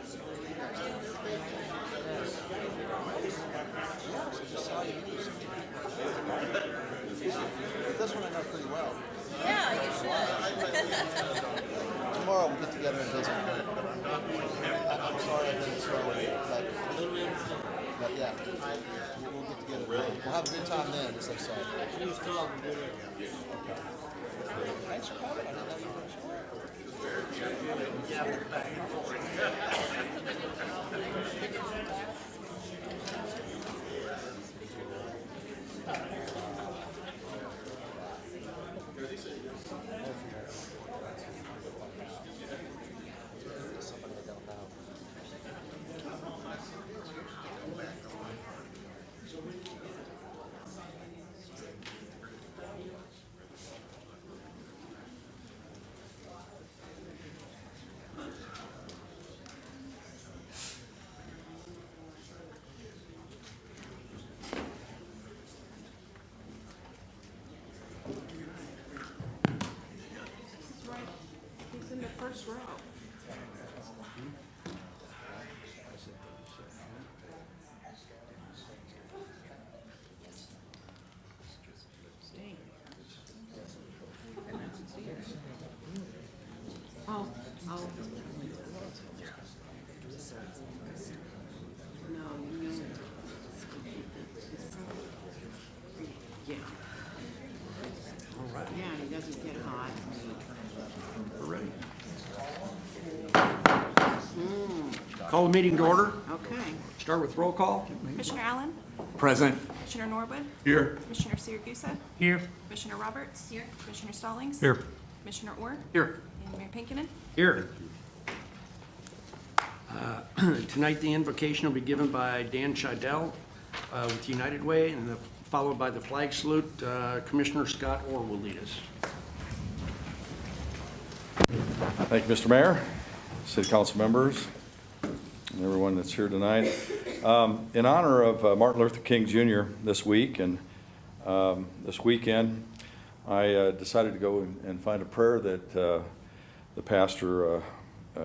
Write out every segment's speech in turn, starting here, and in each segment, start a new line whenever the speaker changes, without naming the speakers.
This one I know pretty well.
Yeah, you should.
Tomorrow we'll get together and visit. I'm sorry I've been so late, but yeah, we'll get together. We'll have a good time then, as they say. Thanks for coming. I didn't know you were somebody I don't know.
He's in the first row. Oh, oh. No, you know. Yeah.
All right.
Yeah, he doesn't get hot.
We're ready. Call the meeting to order.
Okay.
Start with roll call.
Commissioner Allen,
Present.
Commissioner Norwood,
Here.
Commissioner Siragusa,
Here.
Commissioner Roberts, here. Commissioner Stallings,
Here.
Commissioner Orr,
Here.
and Mayor Pinkinen.
Here. Tonight, the invocation will be given by Dan Scheidel with United Way, and followed by the flag salute. Commissioner Scott Orr will lead us.
Thank you, Mr. Mayor, City Council members, and everyone that's here tonight. In honor of Martin Luther King Jr. this week and this weekend, I decided to go and find a prayer that the pastor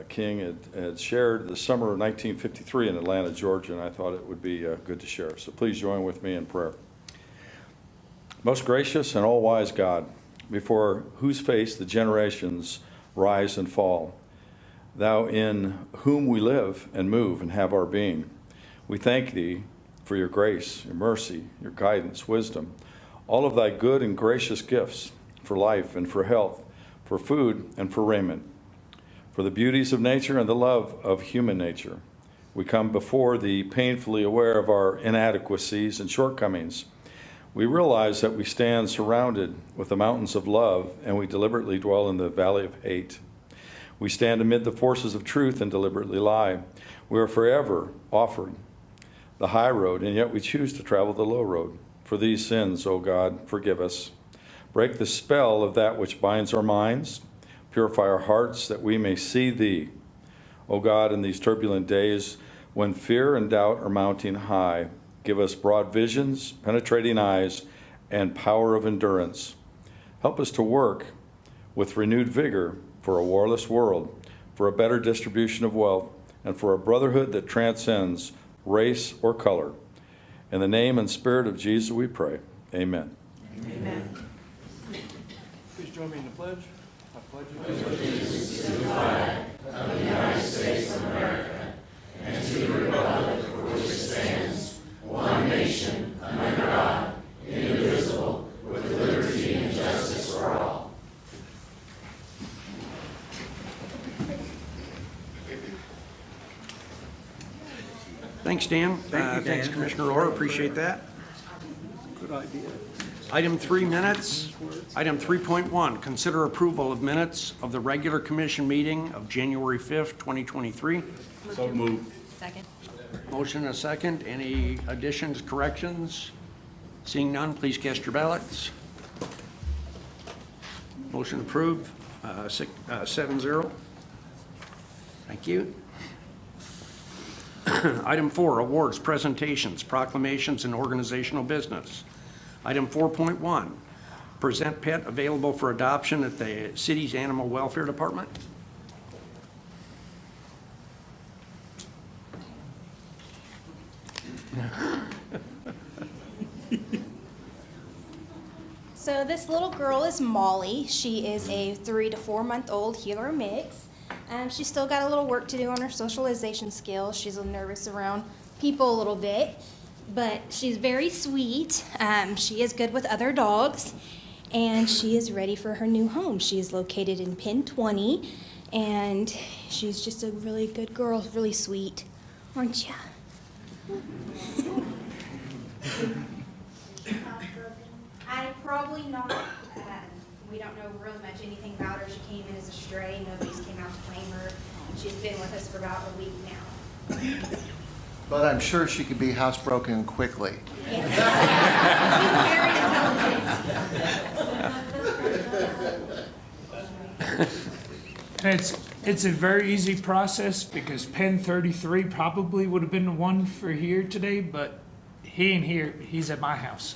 King had shared the summer of 1953 in Atlanta, Georgia, and I thought it would be good to share. So please join with me in prayer. Most gracious and all-wise God, before whose face the generations rise and fall, thou in whom we live and move and have our being, we thank thee for your grace, your mercy, your guidance, wisdom, all of thy good and gracious gifts for life and for health, for food and for raiment, for the beauties of nature and the love of human nature. We come before thee painfully aware of our inadequacies and shortcomings. We realize that we stand surrounded with the mountains of love, and we deliberately dwell in the valley of hate. We stand amid the forces of truth and deliberately lie. We are forever offered the high road, and yet we choose to travel the low road. For these sins, O God, forgive us. Break the spell of that which binds our minds. Purify our hearts that we may see thee. O God, in these turbulent days, when fear and doubt are mounting high, give us broad visions, penetrating eyes, and power of endurance. Help us to work with renewed vigor for a warless world, for a better distribution of wealth, and for a brotherhood that transcends race or color. In the name and spirit of Jesus we pray. Amen.
Amen.
Please join me in the pledge. I pledge
allegiance to the flag of the United States of America and to the republic for which it stands, one nation, under God, indivisible, with liberty and justice for all.
Thanks, Dan. Thanks, Commissioner Orr. Appreciate that.
Good idea.
Item 3, minutes. Item 3.1, consider approval of minutes of the regular commission meeting of January 5th, 2023.
So moved.
Second.
Motion and a second. Any additions, corrections? Seeing none, please cast your ballots. Motion approved, 7-0. Thank you. Item 4, awards, presentations, proclamations, and organizational business. Item 4.1, present pet available for adoption at the city's Animal Welfare Department.
So this little girl is Molly. She is a 3 to 4 month old Hero mix. She's still got a little work to do on her socialization skills. She's a little nervous around people a little bit, but she's very sweet. She is good with other dogs, and she is ready for her new home. She is located in Pen 20, and she's just a really good girl, really sweet, aren't ya? Probably not. We don't know really much anything about her. She came in as a stray. Nobody's came out to claim her. She's been with us for about a week now.
But I'm sure she could be housebroken quickly.
Yes. She's very intelligent.
It's a very easy process because pen 33 probably would have been the one for here today, but he ain't here. He's at my house.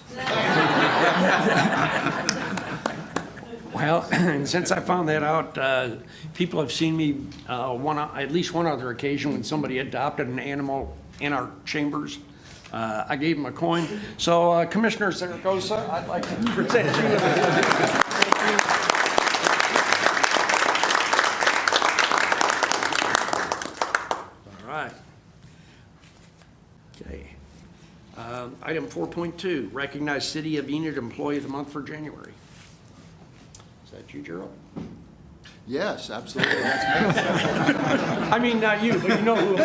Well, and since I found that out, people have seen me at least one other occasion when somebody adopted an animal in our chambers. I gave him a coin. So Commissioner Zaragoza, I'd like to present you with All right. Okay. Item 4.2, recognize City of Enid Employee of the Month for January. Is that you, Gerald?
Yes, absolutely. That's me.
I mean, not you, but you know who.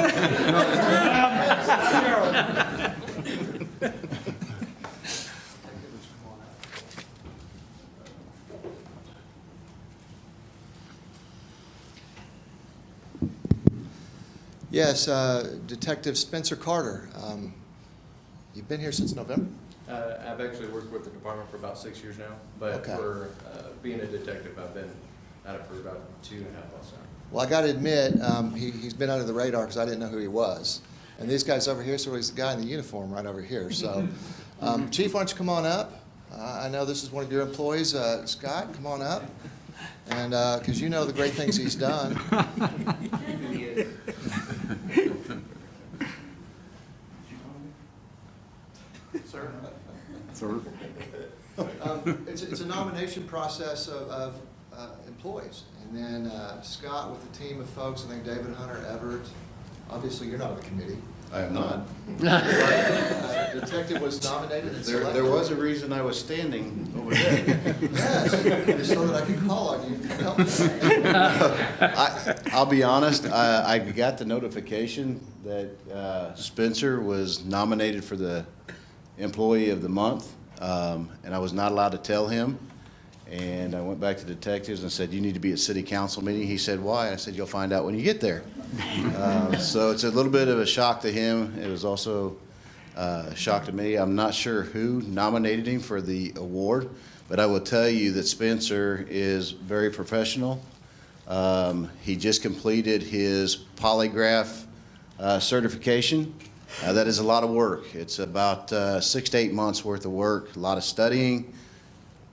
Yes, Detective Spencer Carter. You've been here since November?
I've actually worked with the department for about 6 years now, but
Okay.
for being a detective, I've been at it for about 2.5 months now.
Well, I got to admit, he's been under the radar because I didn't know who he was. And this guy's over here, so he's the guy in the uniform right over here. So, Chief, why don't you come on up? I know this is one of your employees. Scott, come on up. And because you know the great things he's done. Sir? It's a nomination process of employees. And then Scott with a team of folks, I think David, Hunter, Everett. Obviously, you're not on the committee.
I am not.
Detective was nominated and selected.
There was a reason I was standing over there.
Yes, just so that I could call on you and help you.
I'll be honest, I got the notification that Spencer was nominated for the Employee of the Month, and I was not allowed to tell him. And I went back to detectives and said, you need to be at city council meeting. He said, why? I said, you'll find out when you get there. So it's a little bit of a shock to him. It was also a shock to me. I'm not sure who nominated him for the award, but I will tell you that Spencer is very professional. He just completed his polygraph certification. That is a lot of work. It's about 6 to 8 months worth of work, a lot of studying,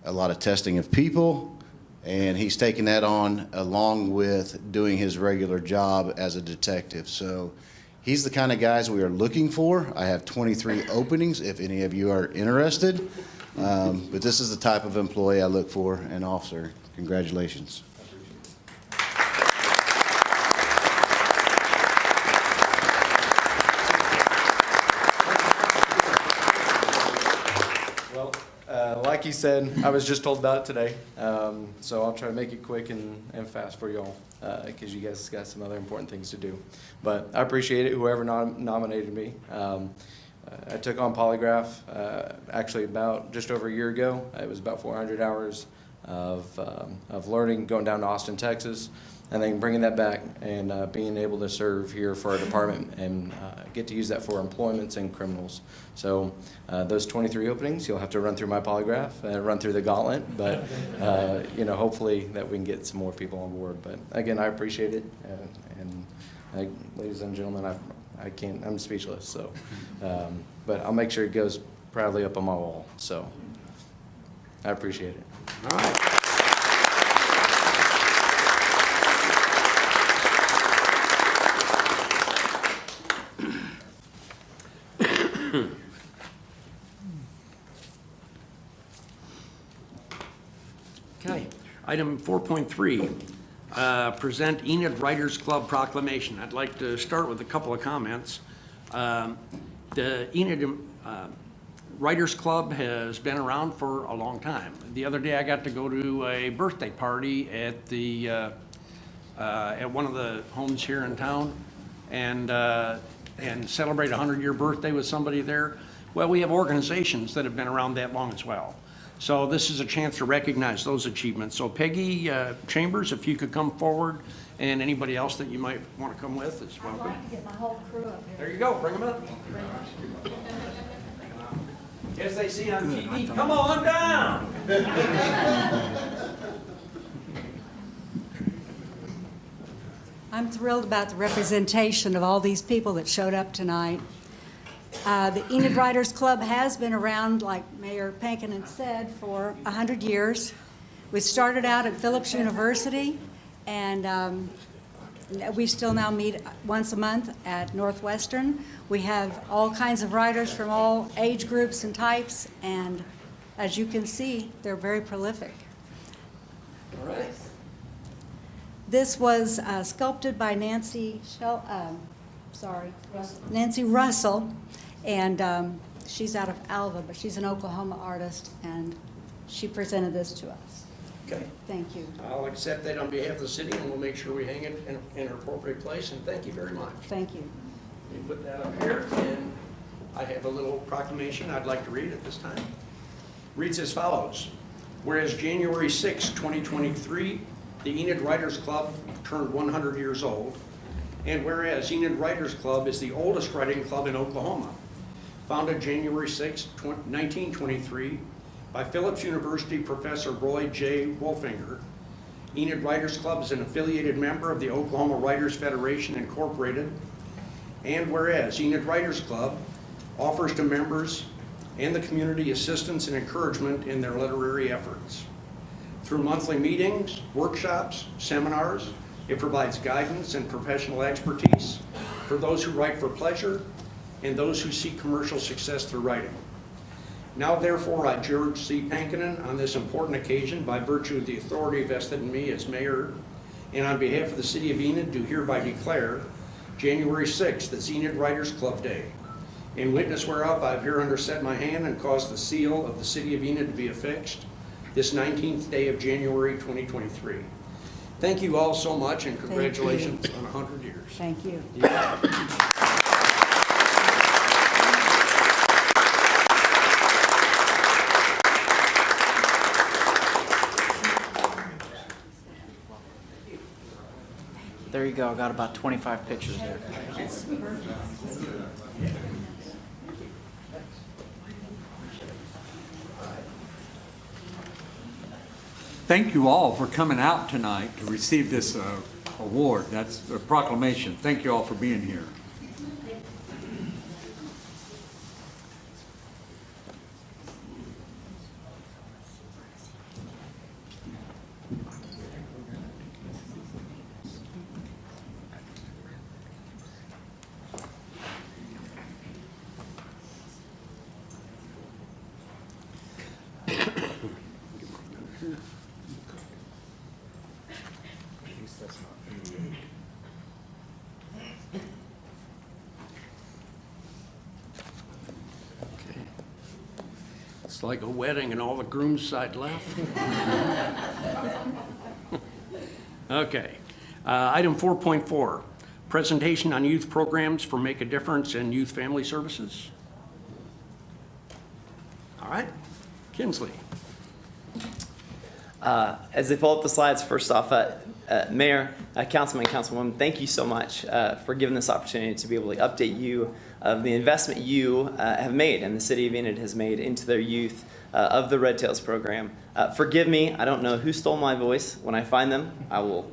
a lot of testing of people, and he's taken that on along with doing his regular job as a detective. So he's the kind of guys we are looking for. I have 23 openings if any of you are interested, but this is the type of employee I look for, an officer. Congratulations.
Like you said, I was just told about it today, so I'll try to make it quick and fast for y'all because you guys got some other important things to do. But I appreciate it, whoever nominated me. I took on polygraph actually about just over a year ago. It was about 400 hours of learning, going down to Austin, Texas, and then bringing that back and being able to serve here for our department and get to use that for employments and criminals. So those 23 openings, you'll have to run through my polygraph, run through the gauntlet, but you know, hopefully that we can get some more people on board. But again, I appreciate it, and ladies and gentlemen, I'm speechless. So, but I'll make sure it goes proudly up on my wall. So I appreciate it.
All right. Item 4.3, present Enid Writers Club proclamation. I'd like to start with a couple of comments. The Enid Writers Club has been around for a long time. The other day I got to go to a birthday party at one of the homes here in town and celebrate a 100-year birthday with somebody there. Well, we have organizations that have been around that long as well. So this is a chance to recognize those achievements. So Peggy Chambers, if you could come forward, and anybody else that you might want to come with is welcome.
I'd like to get my whole crew up here.
There you go, bring them up. As they see on TV, come on down.
I'm thrilled about the representation of all these people that showed up tonight. The Enid Writers Club has been around, like Mayor Pankinen said, for 100 years. We started out at Phillips University, and we still now meet once a month at Northwestern. We have all kinds of writers from all age groups and types, and as you can see, they're very prolific.
All right.
This was sculpted by Nancy Russell, and she's out of Alva, but she's an Oklahoma artist, and she presented this to us.
Okay.
Thank you.
I'll accept that on behalf of the city, and we'll make sure we hang it in an appropriate place, and thank you very much.
Thank you.
Let me put that up here, and I have a little proclamation I'd like to read at this time. Reads as follows. Whereas January 6, 2023, the Enid Writers Club turned 100 years old, and whereas Enid Writers Club is the oldest writing club in Oklahoma, founded January 6, 1923, by Phillips University Professor Roy J. Wolfinger, Enid Writers Club is an affiliated member of the Oklahoma Writers Federation, Incorporated, and whereas Enid Writers Club offers to members and the community assistance and encouragement in their literary efforts. Through monthly meetings, workshops, seminars, it provides guidance and professional expertise for those who write for pleasure and those who seek commercial success through writing. Now therefore, I, George C. Pankinen, on this important occasion, by virtue of the authority vested in me as mayor, and on behalf of the city of Enid, do hereby declare January 6th as Enid Writers Club Day. In witness whereof, I have hereunder set my hand and caused the seal of the city of Enid to be affixed this 19th day of January 2023. Thank you all so much, and congratulations on 100 years.
Thank you.
There you go. I got about 25 pictures there.
Thank you all for coming out tonight to receive this award. That's a proclamation. Thank you all for being here.
It's like a wedding and all the groom's side left. Okay. Item 4.4, presentation on youth programs for Make a Difference in Youth Family Services. All right, Kinsley.
As they pull up the slides, first off, Mayor, Councilman, Councilwoman, thank you so much for giving this opportunity to be able to update you of the investment you have made and the city of Enid has made into their youth of the Red Tails program. Forgive me, I don't know who stole my voice. When I find them, I will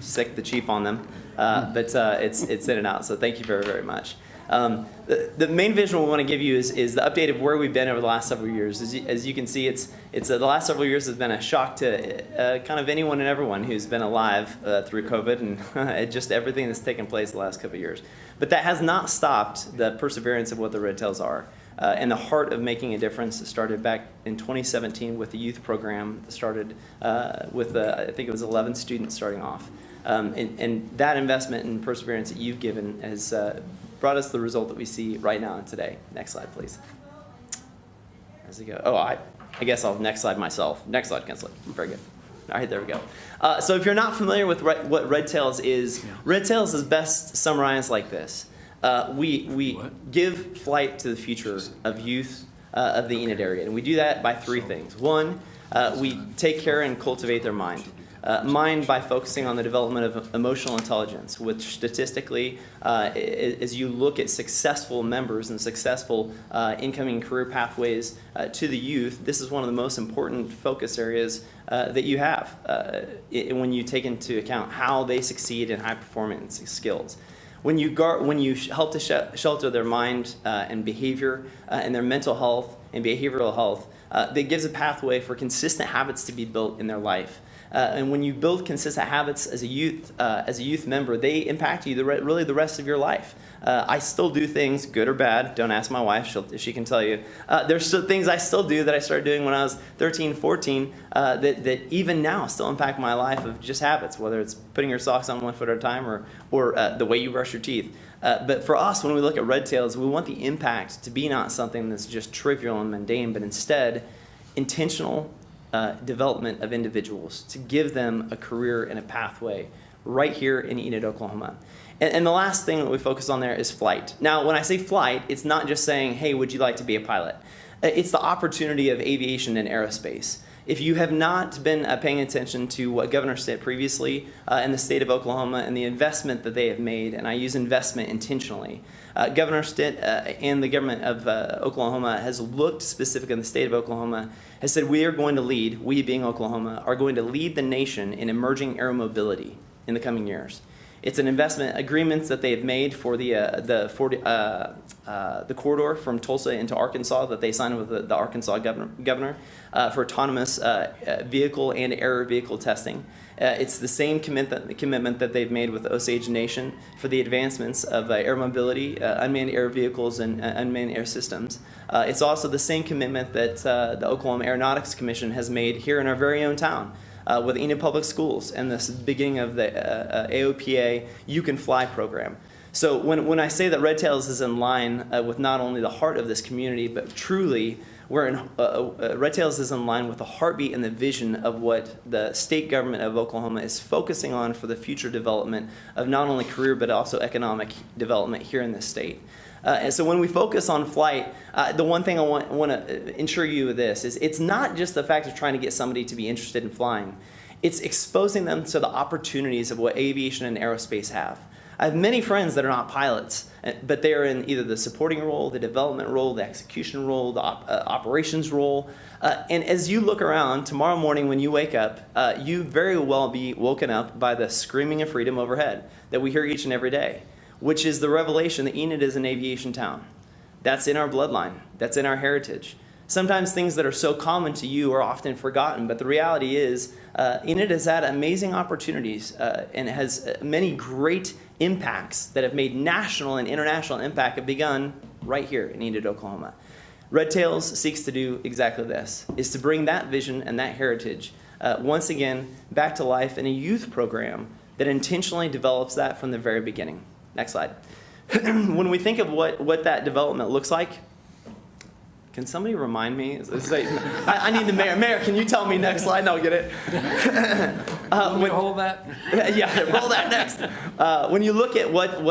sick the chief on them, but it's in and out, so thank you very, very much. The main visual we want to give you is the update of where we've been over the last several years. As you can see, it's the last several years has been a shock to kind of anyone and everyone who's been alive through COVID and just everything that's taken place the last couple of years. But that has not stopped the perseverance of what the Red Tails are. and the heart of making a difference started back in 2017 with the youth program that started with, I think it was 11 students starting off. And that investment and perseverance that you've given has brought us the result that we see right now and today. Next slide, please. As we go. Oh, I guess I'll next slide myself. Next slide, Kinsley. Very good. All right, there we go. So if you're not familiar with what Red Tails is, Red Tails is best summarized like this. We give flight to the future of youth of the Enid area, and we do that by three things. One, we take care and cultivate their mind. Mind by focusing on the development of emotional intelligence, which statistically, as you look at successful members and successful incoming career pathways to the youth, this is one of the most important focus areas that you have when you take into account how they succeed in high performance skills. When you help to shelter their mind and behavior and their mental health and behavioral health, that gives a pathway for consistent habits to be built in their life. And when you build consistent habits as a youth member, they impact you really the rest of your life. I still do things, good or bad. Don't ask my wife; she can tell you. There's still things I still do that I started doing when I was 13, 14, that even now still impact my life of just habits, whether it's putting your socks on one foot at a time or the way you brush your teeth. But for us, when we look at Red Tails, we want the impact to be not something that's just trivial and mundane, but instead intentional development of individuals to give them a career and a pathway right here in Enid, Oklahoma. And the last thing that we focus on there is flight. Now, when I say flight, it's not just saying, hey, would you like to be a pilot? It's the opportunity of aviation and aerospace. If you have not been paying attention to what Governor said previously in the state of Oklahoma and the investment that they have made, and I use investment intentionally, Governor Stitt and the government of Oklahoma has looked specifically in the state of Oklahoma, has said we are going to lead, we being Oklahoma, are going to lead the nation in emerging air mobility in the coming years. It's an investment agreements that they have made for the corridor from Tulsa into Arkansas that they signed with the Arkansas governor for autonomous vehicle and air vehicle testing. It's the same commitment that they've made with Osage Nation for the advancements of air mobility, unmanned air vehicles, and unmanned air systems. It's also the same commitment that the Oklahoma Aeronautics Commission has made here in our very own town. With Enid Public Schools and this beginning of the AOPA You Can Fly program. So when I say that Red Tails is in line with not only the heart of this community, but truly Red Tails is in line with the heartbeat and the vision of what the state government of Oklahoma is focusing on for the future development of not only career but also economic development here in this state. And so when we focus on flight, the one thing I want to ensure you of this is it's not just the fact of trying to get somebody to be interested in flying. It's exposing them to the opportunities of what aviation and aerospace have. I have many friends that are not pilots, but they are in either the supporting role, the development role, the execution role, the operations role. And as you look around tomorrow morning when you wake up, you very well be woken up by the screaming of freedom overhead that we hear each and every day, which is the revelation that Enid is an aviation town. That's in our bloodline. That's in our heritage. Sometimes things that are so common to you are often forgotten, but the reality is Enid has had amazing opportunities and has many great impacts that have made national and international impact have begun right here in Enid, Oklahoma. Red Tails seeks to do exactly this, is to bring that vision and that heritage once again back to life in a youth program that intentionally develops that from the very beginning. Next slide. When we think of what that development looks like, can somebody remind me? I need the mayor. Mayor, can you tell me next slide and I'll get it?
Hold that?
Yeah, roll that next. When you look at what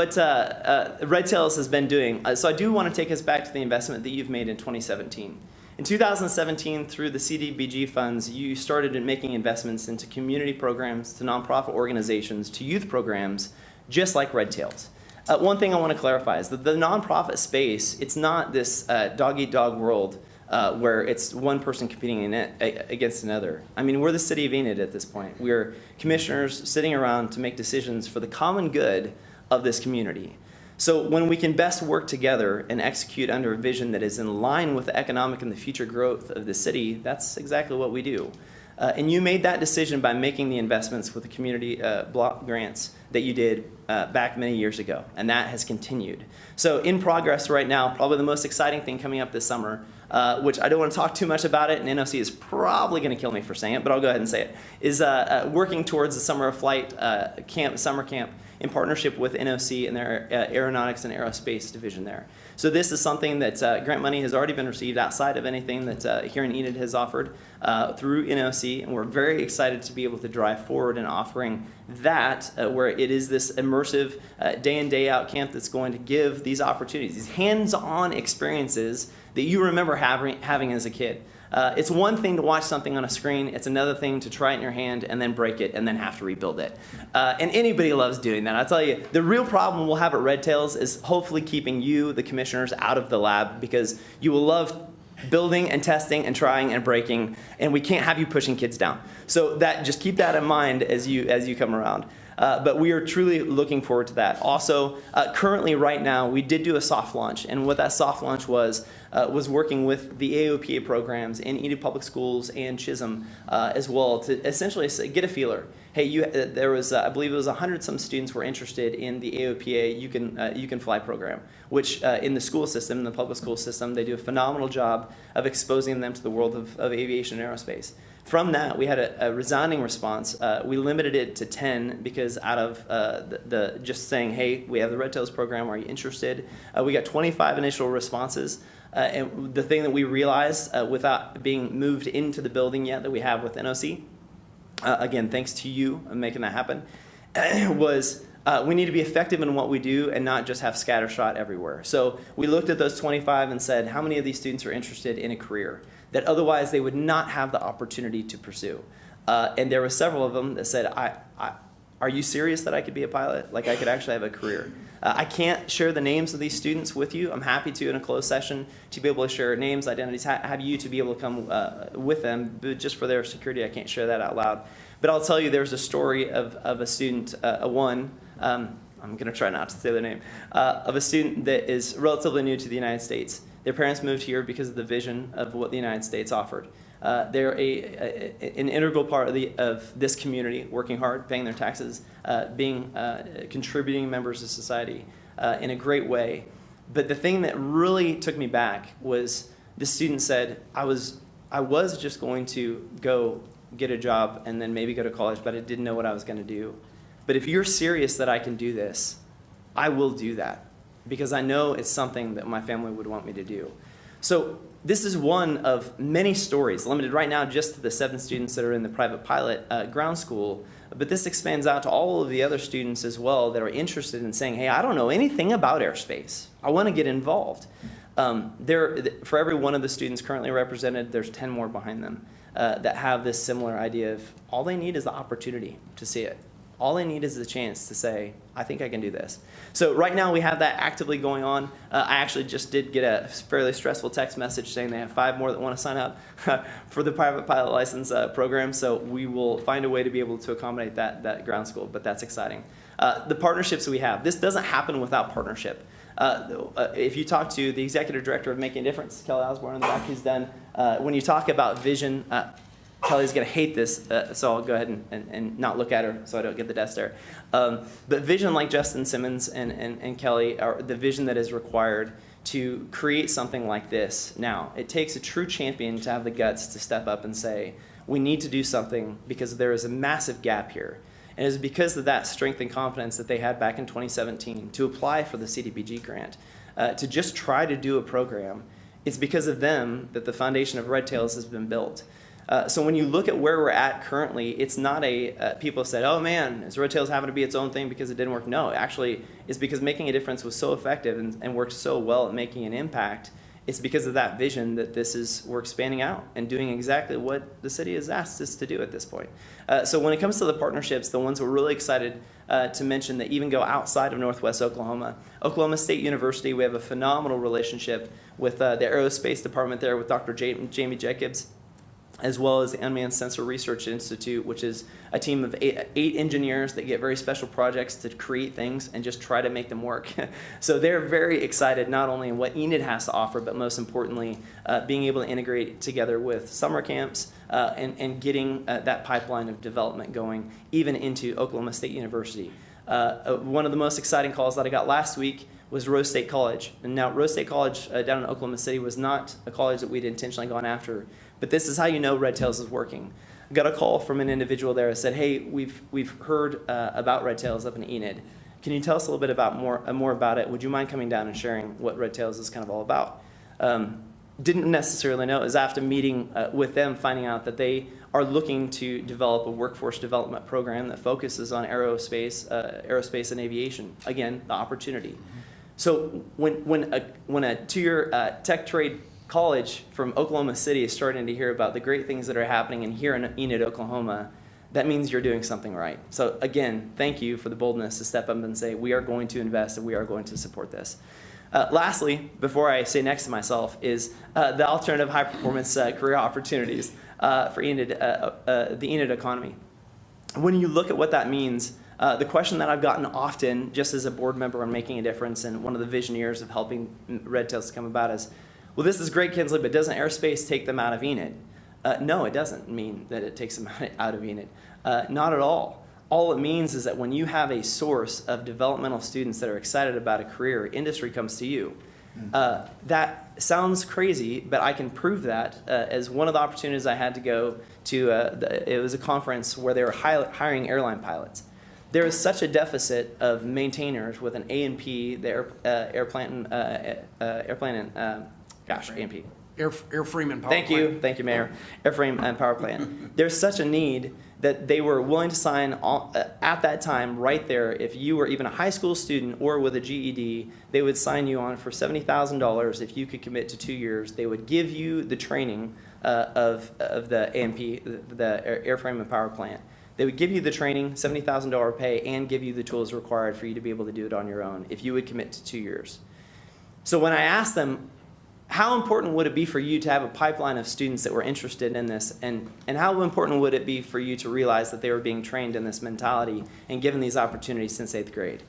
Red Tails has been doing, so I do want to take us back to the investment that you've made in 2017. In 2017, through the CDBG funds, you started making investments into community programs, to nonprofit organizations, to youth programs, just like Red Tails. One thing I want to clarify is that the nonprofit space, it's not this dog-eat-dog world where it's one person competing against another. I mean, we're the city of Enid at this point. We're commissioners sitting around to make decisions for the common good of this community. So when we can best work together and execute under a vision that is in line with the economic and the future growth of the city, that's exactly what we do. And you made that decision by making the investments with the community block grants that you did back many years ago, and that has continued. So in progress right now, probably the most exciting thing coming up this summer, which I don't want to talk too much about it, and NOC is probably going to kill me for saying it, but I'll go ahead and say it, is working towards the Summer of Flight summer camp in partnership with NOC and their Aeronautics and Aerospace division there. So this is something that grant money has already been received outside of anything that here in Enid has offered through NOC, and we're very excited to be able to drive forward in offering that where it is this immersive day in, day out camp that's going to give these opportunities, these hands-on experiences that you remember having as a kid. It's one thing to watch something on a screen. It's another thing to try it in your hand and then break it and then have to rebuild it. And anybody loves doing that. I'll tell you, the real problem we'll have at Red Tails is hopefully keeping you, the commissioners, out of the lab, because you will love building and testing and trying and breaking, and we can't have you pushing kids down. So just keep that in mind as you come around. But we are truly looking forward to that. Also, currently right now, we did do a soft launch, and what that soft launch was working with the AOPA programs in Enid Public Schools and Chisholm as well to essentially get a feeler. Hey, there was I believe it was 100-some students were interested in the AOPA You Can Fly program, which in the school system, in the public school system, they do a phenomenal job of exposing them to the world of aviation and aerospace. From that, we had a resounding response. We limited it to 10 because out of the just saying, hey, we have the Red Tails program, are you interested? We got 25 initial responses. And the thing that we realized without being moved into the building yet that we have with NOC, again, thanks to you making that happen, was we need to be effective in what we do and not just have scattershot everywhere. So we looked at those 25 and said, how many of these students are interested in a career that otherwise they would not have the opportunity to pursue? And there were several of them that said, are you serious that I could be a pilot? Like I could actually have a career. I can't share the names of these students with you. I'm happy to in a closed session to be able to share names, identities, have you to be able to come with them, but just for their security, I can't share that out loud. But I'll tell you there's a story of a student, I'm going to try not to say their name, of a student that is relatively new to the United States. Their parents moved here because of the vision of what the United States offered. They're an integral part of this community, working hard, paying their taxes, being contributing members of society in a great way. But the thing that really took me back was the student said, I was just going to go get a job and then maybe go to college, but I didn't know what I was going to do. But if you're serious that I can do this, I will do that because I know it's something that my family would want me to do. So this is one of many stories, limited right now just to the 7 students that are in the private pilot ground school, but this expands out to all of the other students as well that are interested in saying, hey, I don't know anything about airspace. I want to get involved. For every one of the students currently represented, there's 10 more behind them that have this similar idea of all they need is the opportunity to see it. All they need is the chance to say, I think I can do this. So right now we have that actively going on. I actually just did get a fairly stressful text message saying they have 5 more that want to sign up for the private pilot license program. So we will find a way to be able to accommodate that ground school, but that's exciting. The partnerships we have, this doesn't happen without partnership. If you talk to the executive director of Making a Difference, Kelly Osborne in the back, who's done, when you talk about vision, Kelly's going to hate this, so I'll go ahead and not look at her so I don't get the death stare. But vision like Justin Simmons and Kelly are the vision that is required to create something like this now. It takes a true champion to have the guts to step up and say, we need to do something because there is a massive gap here. And it is because of that strength and confidence that they had back in 2017 to apply for the CDBG grant, to just try to do a program. It's because of them that the foundation of Red Tails has been built. So when you look at where we're at currently, it's not people said, oh man, is Red Tails having to be its own thing because it didn't work? No, actually, it's because Making a Difference was so effective and worked so well at making an impact. It's because of that vision that we're expanding out and doing exactly what the city has asked us to do at this point. So when it comes to the partnerships, the ones we're really excited to mention that even go outside of Northwest Oklahoma, Oklahoma State University, we have a phenomenal relationship with the aerospace department there with Dr. Jamie Jacobs, as well as the Unmanned Sensor Research Institute, which is a team of 8 engineers that get very special projects to create things and just try to make them work. So they're very excited not only in what Enid has to offer, but most importantly, being able to integrate together with summer camps and getting that pipeline of development going even into Oklahoma State University. One of the most exciting calls that I got last week was Rose State College. And now Rose State College down in Oklahoma City was not a college that we'd intentionally gone after, but this is how you know Red Tails is working. I got a call from an individual there that said, hey, we've heard about Red Tails up in Enid. Can you tell us a little bit about more about it? Would you mind coming down and sharing what Red Tails is kind of all about? Didn't necessarily know. It was after meeting with them, finding out that they are looking to develop a workforce development program that focuses on aerospace and aviation. Again, the opportunity. So when a two-year tech trade college from Oklahoma City is starting to hear about the great things that are happening in here in Enid, Oklahoma, that means you're doing something right. So again, thank you for the boldness to step up and say, we are going to invest and we are going to support this. Lastly, before I say next to myself, is the alternative high-performance career opportunities for Enid, the Enid economy. When you look at what that means, the question that I've gotten often, just as a board member on making a difference and one of the visionaries of helping Red Tails to come about is, well, this is great, Kinsley, but doesn't aerospace take them out of Enid? No, it doesn't mean that it takes them out of Enid. Not at all. All it means is that when you have a source of developmental students that are excited about a career, industry comes to you. That sounds crazy, but I can prove that as one of the opportunities I had to go to, it was a conference where they were hiring airline pilots. There is such a deficit of maintainers with an A&P, the airplane and A&P.
Airframe and power
Thank
plant.
you. Thank you, Mayor. Airframe and power plant. There's such a need that they were willing to sign at that time right there. If you were even a high school student or with a GED, they would sign you on for $70,000 if you could commit to 2 years. They would give you the training of the A&P, the airframe and power plant. They would give you the training, $70,000 pay, and give you the tools required for you to be able to do it on your own if you would commit to 2 years. So when I asked them, how important would it be for you to have a pipeline of students that were interested in this, and how important would it be for you to realize that they were being trained in this mentality and given these opportunities since 8th grade?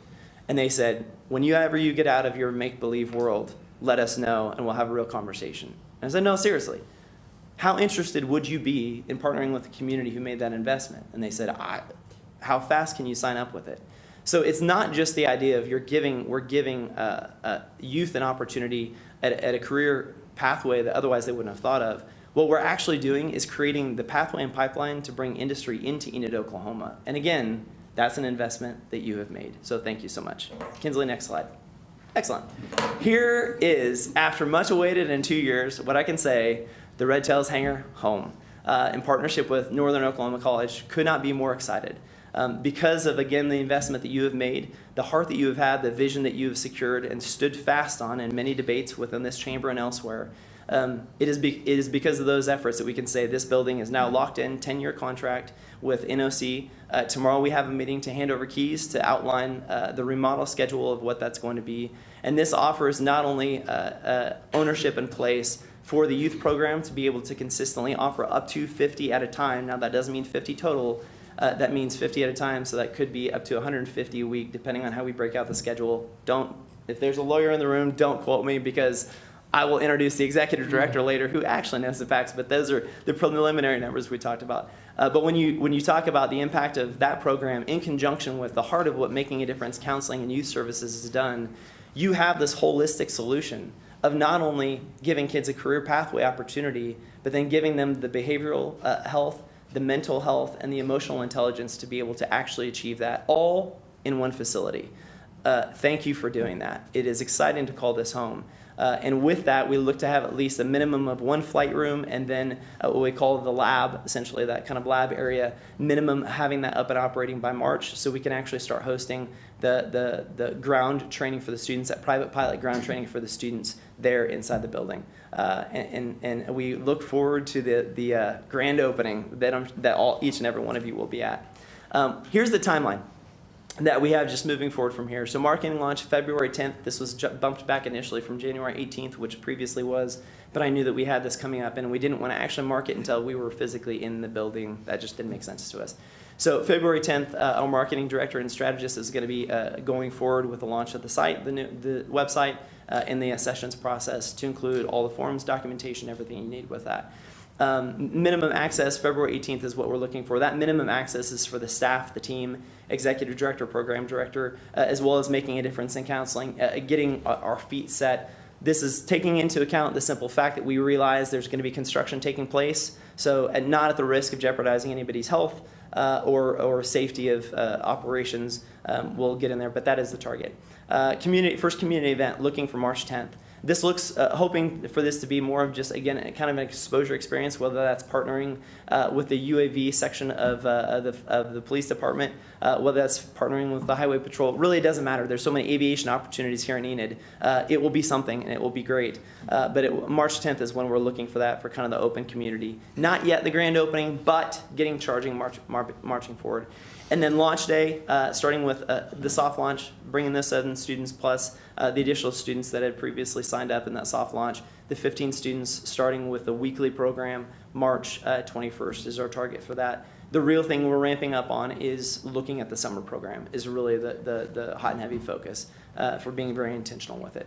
And they said, whenever you get out of your make-believe world, let us know and we'll have a real conversation. And I said, no, seriously. How interested would you be in partnering with the community who made that investment? And they said, how fast can you sign up with it? So it's not just the idea of we're giving youth an opportunity at a career pathway that otherwise they wouldn't have thought of. What we're actually doing is creating the pathway and pipeline to bring industry into Enid, Oklahoma. And again, that's an investment that you have made. So thank you so much. Kinsley, next slide. Excellent. Here is, after much awaited in 2 years, what I can say, the Red Tails hangar home. In partnership with Northern Oklahoma College, could not be more excited. Because of, again, the investment that you have made, the heart that you have had, the vision that you have secured and stood fast on in many debates within this chamber and elsewhere, it is because of those efforts that we can say this building is now locked in, 10-year contract with NOC. Tomorrow we have a meeting to hand over keys to outline the remodel schedule of what that's going to be. And this offers not only ownership in place for the youth program to be able to consistently offer up to 50 at a time. Now that doesn't mean 50 total. That means 50 at a time, so that could be up to 150 a week, depending on how we break out the schedule. If there's a lawyer in the room, don't quote me, because I will introduce the executive director later who actually knows the facts, but those are the preliminary numbers we talked about. But when you talk about the impact of that program in conjunction with the heart of what Making a Difference Counseling and Youth Services has done, you have this holistic solution of not only giving kids a career pathway opportunity, but then giving them the behavioral health, the mental health, and the emotional intelligence to be able to actually achieve that all in one facility. Thank you for doing that. It is exciting to call this home. And with that, we look to have at least a minimum of 1 flight room and then what we call the lab, essentially that kind of lab area, minimum having that up and operating by March so we can actually start hosting the ground training for the students, that private pilot ground training for the students there inside the building. And we look forward to the grand opening that each and every one of you will be at. Here's the timeline that we have just moving forward from here. So marketing launch February 10th. This was bumped back initially from January 18th, which previously was, but I knew that we had this coming up and we didn't want to actually market until we were physically in the building. That just didn't make sense to us. So February 10th, our marketing director and strategist is going to be going forward with the launch of the site, the website, and the sessions process to include all the forms, documentation, everything you need with that. Minimum access, February 18th is what we're looking for. That minimum access is for the staff, the team, executive director, program director, as well as making a difference in counseling, getting our feet set. This is taking into account the simple fact that we realize there's going to be construction taking place, so not at the risk of jeopardizing anybody's health or safety of operations. We'll get in there, but that is the target. First community event, looking for March 10th. This looks, hoping for this to be more of just, again, kind of an exposure experience, whether that's partnering with the UAV section of the police department, whether that's partnering with the highway patrol. Really, it doesn't matter. There's so many aviation opportunities here in Enid. It will be something, and it will be great. But March 10th is when we're looking for that for kind of the open community. Not yet the grand opening, but getting charging, marching forward. And then launch day, starting with the soft launch, bringing the 7 students plus the additional students that had previously signed up in that soft launch. The 15 students starting with the weekly program, March 21st is our target for that. The real thing we're ramping up on is looking at the summer program, is really the hot and heavy focus for being very intentional with it.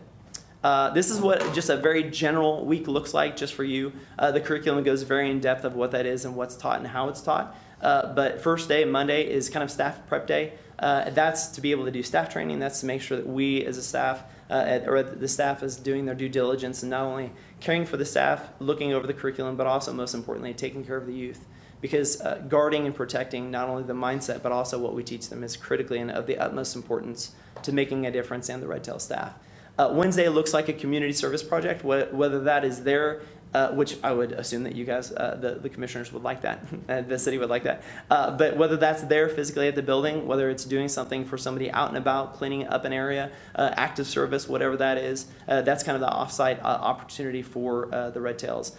This is what just a very general week looks like just for you. The curriculum goes very in depth of what that is and what's taught and how it's taught. But first day, Monday, is kind of staff prep day. That's to be able to do staff training. That's to make sure that we as a staff, or the staff is doing their due diligence and not only caring for the staff, looking over the curriculum, but also most importantly, taking care of the youth. Because guarding and protecting not only the mindset, but also what we teach them is critically and of the utmost importance to making a difference and the Red Tail staff. Wednesday looks like a community service project, whether that is there, which I would assume that you guys, the commissioners would like that, the city would like that. But whether that's there physically at the building, whether it's doing something for somebody out and about, cleaning up an area, active service, whatever that is, that's kind of the offsite opportunity for the Red Tails.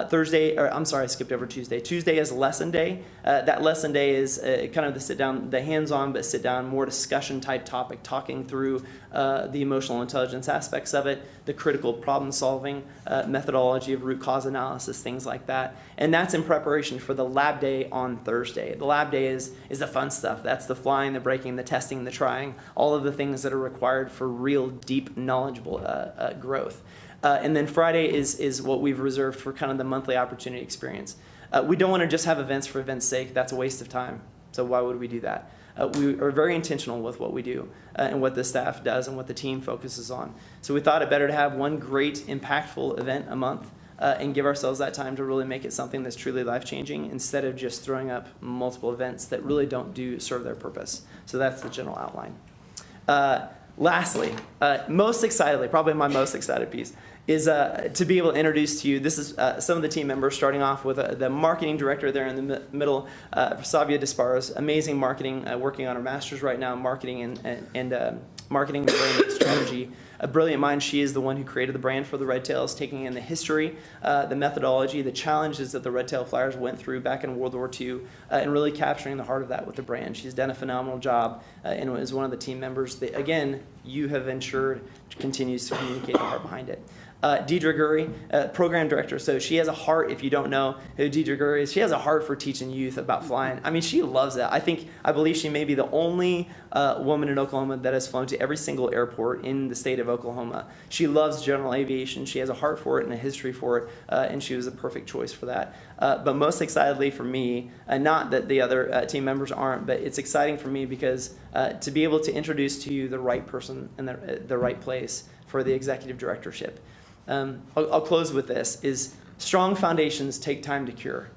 Thursday, or I'm sorry, I skipped over Tuesday. Tuesday is lesson day. That lesson day is kind of the sit down, the hands-on, but sit down, more discussion type topic, talking through the emotional intelligence aspects of it, the critical problem solving, methodology of root cause analysis, things like that. And that's in preparation for the lab day on Thursday. The lab day is the fun stuff. That's the flying, the breaking, the testing, the trying, all of the things that are required for real deep, knowledgeable growth. And then Friday is what we've reserved for kind of the monthly opportunity experience. We don't want to just have events for events' sake. That's a waste of time. So why would we do that? We are very intentional with what we do and what the staff does and what the team focuses on. So we thought it better to have one great, impactful event a month and give ourselves that time to really make it something that's truly life-changing instead of just throwing up multiple events that really don't serve their purpose. So that's the general outline. Lastly, most excitedly, probably my most excited piece, is to be able to introduce to you, this is some of the team members, starting off with the marketing director there in the middle, Savia Disparos, amazing marketing, working on her master's right now, marketing and marketing and brand strategy. A brilliant mind. She is the one who created the brand for the Red Tails, taking in the history, the methodology, the challenges that the Red Tail Flyers went through back in World War II, and really capturing the heart of that with the brand. She's done a phenomenal job and is one of the team members that, again, you have ensured continues to communicate the heart behind it. Deidre Gurry, program director. So she has a heart, if you don't know who Deidre Gurry is, she has a heart for teaching youth about flying. I mean, she loves it. I believe she may be the only woman in Oklahoma that has flown to every single airport in the state of Oklahoma. She loves general aviation. She has a heart for it and a history for it, and she was a perfect choice for that. But most excitedly for me, not that the other team members aren't, but it's exciting for me because to be able to introduce to you the right person in the right place for the executive directorship. I'll close with this, is strong foundations take time to cure.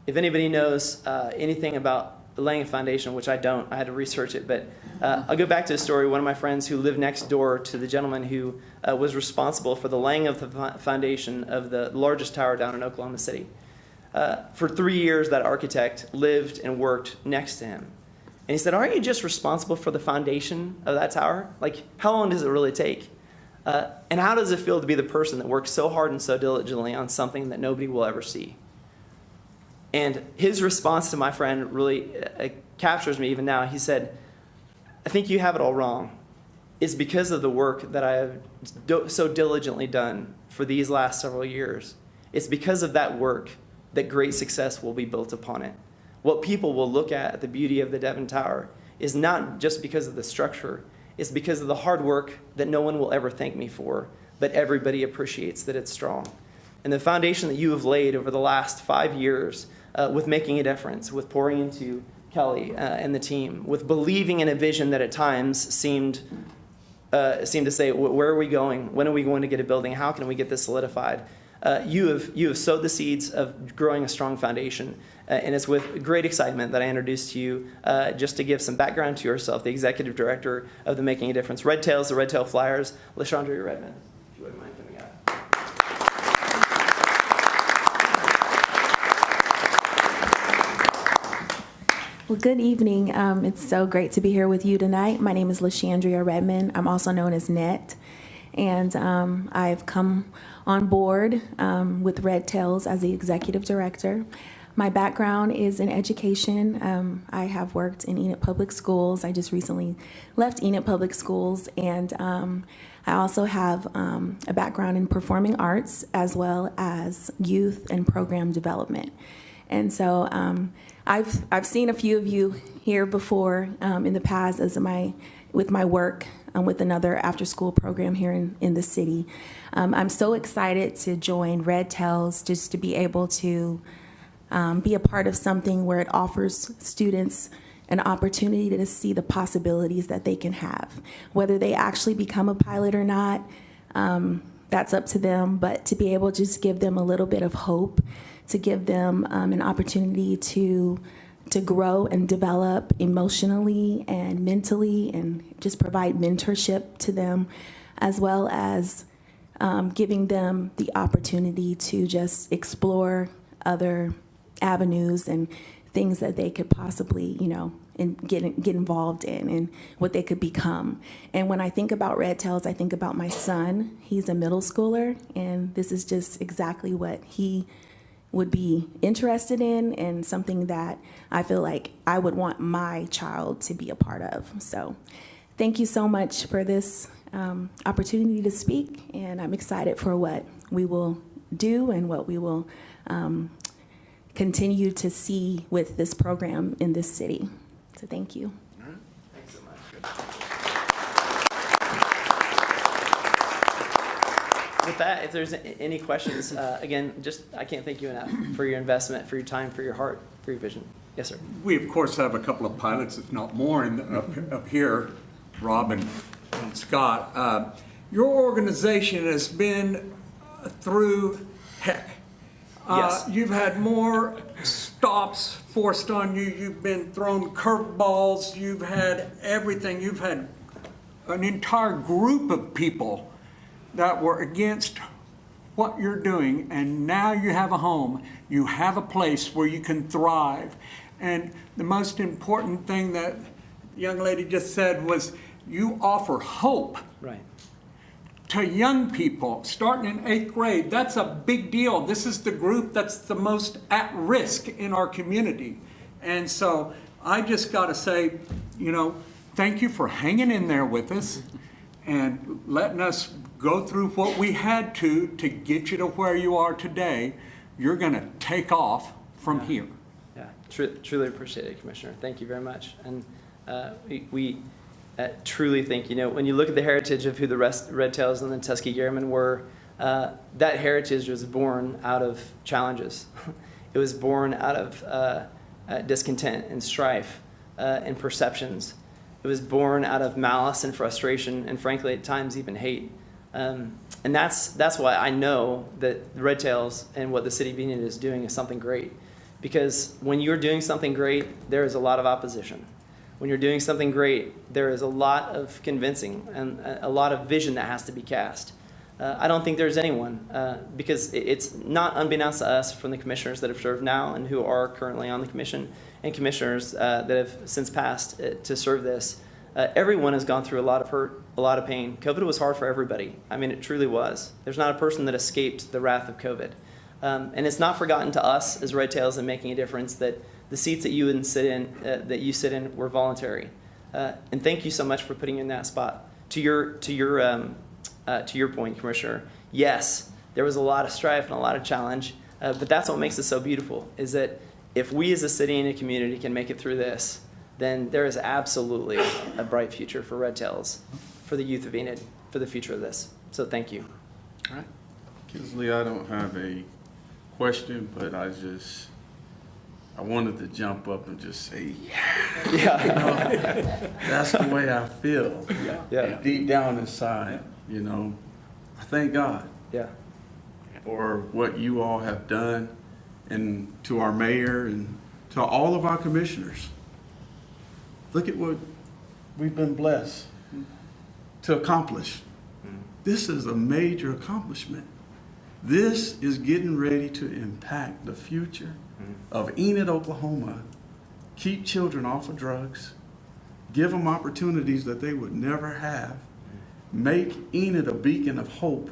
If anybody knows anything about laying a foundation, which I don't, I had to research it, but I'll go back to a story. One of my friends who lived next door to the gentleman who was responsible for the laying of the foundation of the largest tower down in Oklahoma City. For 3 years, that architect lived and worked next to him. And he said, aren't you just responsible for the foundation of that tower? Like, how long does it really take? And how does it feel to be the person that works so hard and so diligently on something that nobody will ever see? And his response to my friend really captures me even now. He said, I think you have it all wrong. It's because of the work that I have so diligently done for these last several years. It's because of that work that great success will be built upon it. What people will look at the beauty of the Devon Tower is not just because of the structure. It's because of the hard work that no one will ever thank me for, but everybody appreciates that it's strong. and the foundation that you have laid over the last 5 years with making a difference, with pouring into Kelly and the team, with believing in a vision that at times seemed to say, where are we going? When are we going to get a building? How can we get this solidified? You have sowed the seeds of growing a strong foundation. And it's with great excitement that I introduce to you, just to give some background to yourself, the executive director of the Making a Difference Red Tails, the Red Tail Flyers, LaShondra Redmond. If you wouldn't mind coming up.
Well, good evening. It's so great to be here with you tonight. My name is LaShandria Redmond. I'm also known as Net. And I've come on board with Red Tails as the executive director. My background is in education. I have worked in Enid Public Schools. I just recently left Enid Public Schools. And I also have a background in performing arts as well as youth and program development. And so I've seen a few of you here before in the past with my work with another after-school program here in the city. I'm so excited to join Red Tails, just to be able to be a part of something where it offers students an opportunity to see the possibilities that they can have. Whether they actually become a pilot or not, that's up to them, but to be able to just give them a little bit of hope, to give them an opportunity to grow and develop emotionally and mentally, and just provide mentorship to them, as well as giving them the opportunity to just explore other avenues and things that they could possibly, and get involved in and what they could become. And when I think about Red Tails, I think about my son. He's a middle schooler, and this is just exactly what he would be interested in, and something that I feel like I would want my child to be a part of. So thank you so much for this opportunity to speak, and I'm excited for what we will do and what we will continue to see with this program in this city. So thank you.
Thanks so much. With that, if there's any questions, again, I can't thank you enough for your investment, for your time, for your heart, for your vision. Yes, sir.
We, of course, have a couple of pilots, if not more, up here, Rob and Scott. Your organization has been through heck.
Yes.
You've had more stops forced on you. You've been thrown curveballs. You've had everything. You've had an entire group of people that were against what you're doing, and now you have a home. You have a place where you can thrive. And the most important thing that the young lady just said was you offer hope.
Right.
To young people starting in 8th grade. That's a big deal. This is the group that's the most at risk in our community. And so I just got to say, thank you for hanging in there with us and letting us go through what we had to get you to where you are today. You're going to take off from here.
Yeah, truly appreciate it, Commissioner. Thank you very much. And we truly think, when you look at the heritage of who the Red Tails and the Tuskegee Airmen were, that heritage was born out of challenges. It was born out of discontent and strife and perceptions. It was born out of malice and frustration, and frankly, at times even hate. And that's why I know that the Red Tails and what the city of Enid is doing is something great. Because when you're doing something great, there is a lot of opposition. When you're doing something great, there is a lot of convincing and a lot of vision that has to be cast. I don't think there's anyone, because it's not unbeknownst to us from the commissioners that have served now and who are currently on the commission, and commissioners that have since passed to serve this. Everyone has gone through a lot of hurt, a lot of pain. COVID was hard for everybody. I mean, it truly was. There's not a person that escaped the wrath of COVID. And it's not forgotten to us as Red Tails and Making a Difference that the seats that you sit in were voluntary. And thank you so much for putting you in that spot. To your point, Commissioner, yes, there was a lot of strife and a lot of challenge, but that's what makes it so beautiful, is that if we as a city and a community can make it through this, then there is absolutely a bright future for Red Tails, for the youth of Enid, for the future of this. So thank you.
All right.
Kinsley, I don't have a question, but I wanted to jump up and just say, yeah.
Yeah.
You know, that's the way I feel.
Yeah.
Deep down inside, you know. I thank God
Yeah.
for what you all have done, and to our mayor and to all of our commissioners. Look at what we've been blessed to accomplish. This is a major accomplishment. This is getting ready to impact the future of Enid, Oklahoma. Keep children off of drugs, give them opportunities that they would never have, make Enid a beacon of hope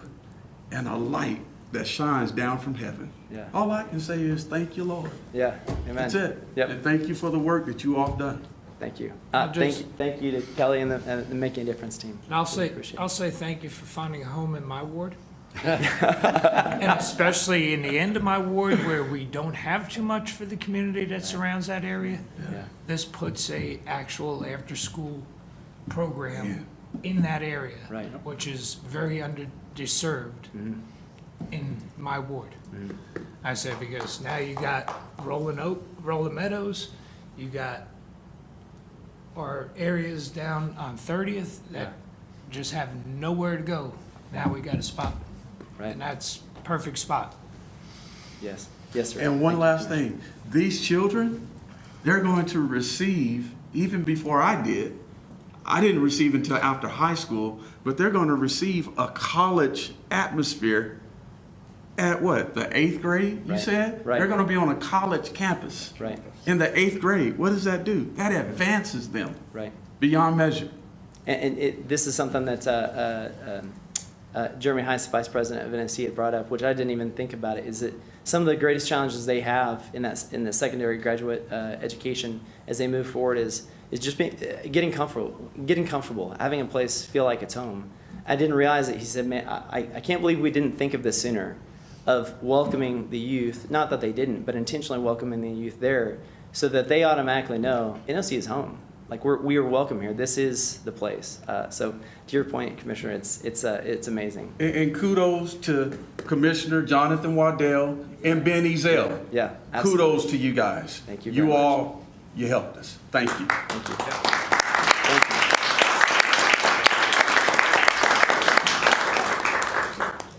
and a light that shines down from heaven.
Yeah.
All I can say is thank you, Lord.
Yeah. Amen.
That's it.
Yep.
And thank you for the work that you all have done.
Thank you.
I'll just-
Thank you to Kelly and the Making a Difference team.
And I'll say thank you for finding a home in my ward. And especially in the end of my ward where we don't have too much for the community that surrounds that area.
Yeah.
This puts a actual after-school program in that area.
Right.
Which is very underserved in my ward. I said, because now you got Rolling Meadows, you got our areas down on 30th that just have nowhere to go. Now we got a spot.
Right.
And that's perfect spot.
Yes. Yes, sir.
And one
Thank you.
last thing, these children, they're going to receive, even before I didn't receive until after high school, but they're going to receive a college atmosphere at what, the 8th grade, you
Right.
said?
Right.
They're going to be on a college campus.
Right.
In the 8th grade. What does that do? That advances them
Right.
beyond measure.
And this is something that Jeremy Heiss, Vice President of NSC, had brought up, which I didn't even think about it, is that some of the greatest challenges they have in the secondary graduate education as they move forward is just getting comfortable, having a place feel like it's home. I didn't realize it. He said, man, I can't believe we didn't think of this sooner, of welcoming the youth, not that they didn't, but intentionally welcoming the youth there so that they automatically know NOC is home. Like we are welcome here. This is the place. So to your point, Commissioner, it's amazing.
And kudos to Commissioner Jonathan Waddell and Ben Ezell.
Yeah, absolutely.
Kudos to you guys.
Thank you very
You
much.
all, you helped us. Thank you.
Thank you.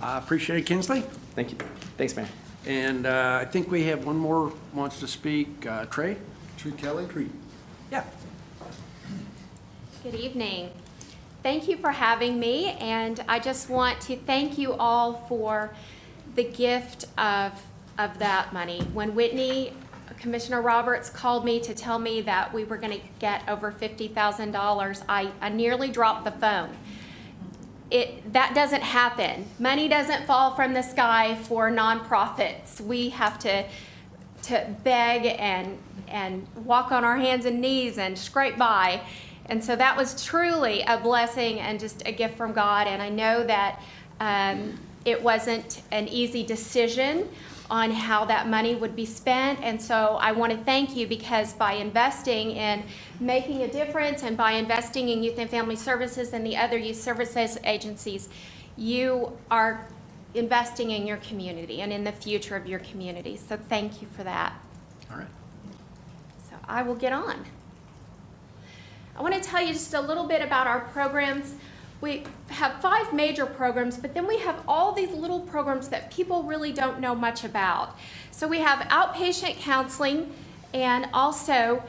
I appreciate it, Kinsley.
Thank you. Thanks, man.
And I think we have one more wants to speak. Trey?
Tree Kelly?
Yeah.
Good evening. Thank you for having me, and I just want to thank you all for the gift of that money. When Whitney, Commissioner Roberts, called me to tell me that we were going to get over $50,000, I nearly dropped the phone. That doesn't happen. Money doesn't fall from the sky for nonprofits. We have to beg and walk on our hands and knees and scrape by. And so that was truly a blessing and just a gift from God. And I know that it wasn't an easy decision on how that money would be spent. And so I want to thank you, because by investing in making a difference and by investing in Youth and Family Services and the other youth services agencies, you are investing in your community and in the future of your community. So thank you for that.
All right.
So I will get on. I want to tell you just a little bit about our programs. We have 5 major programs, but then we have all these little programs that people really don't know much about. So we have outpatient counseling, and also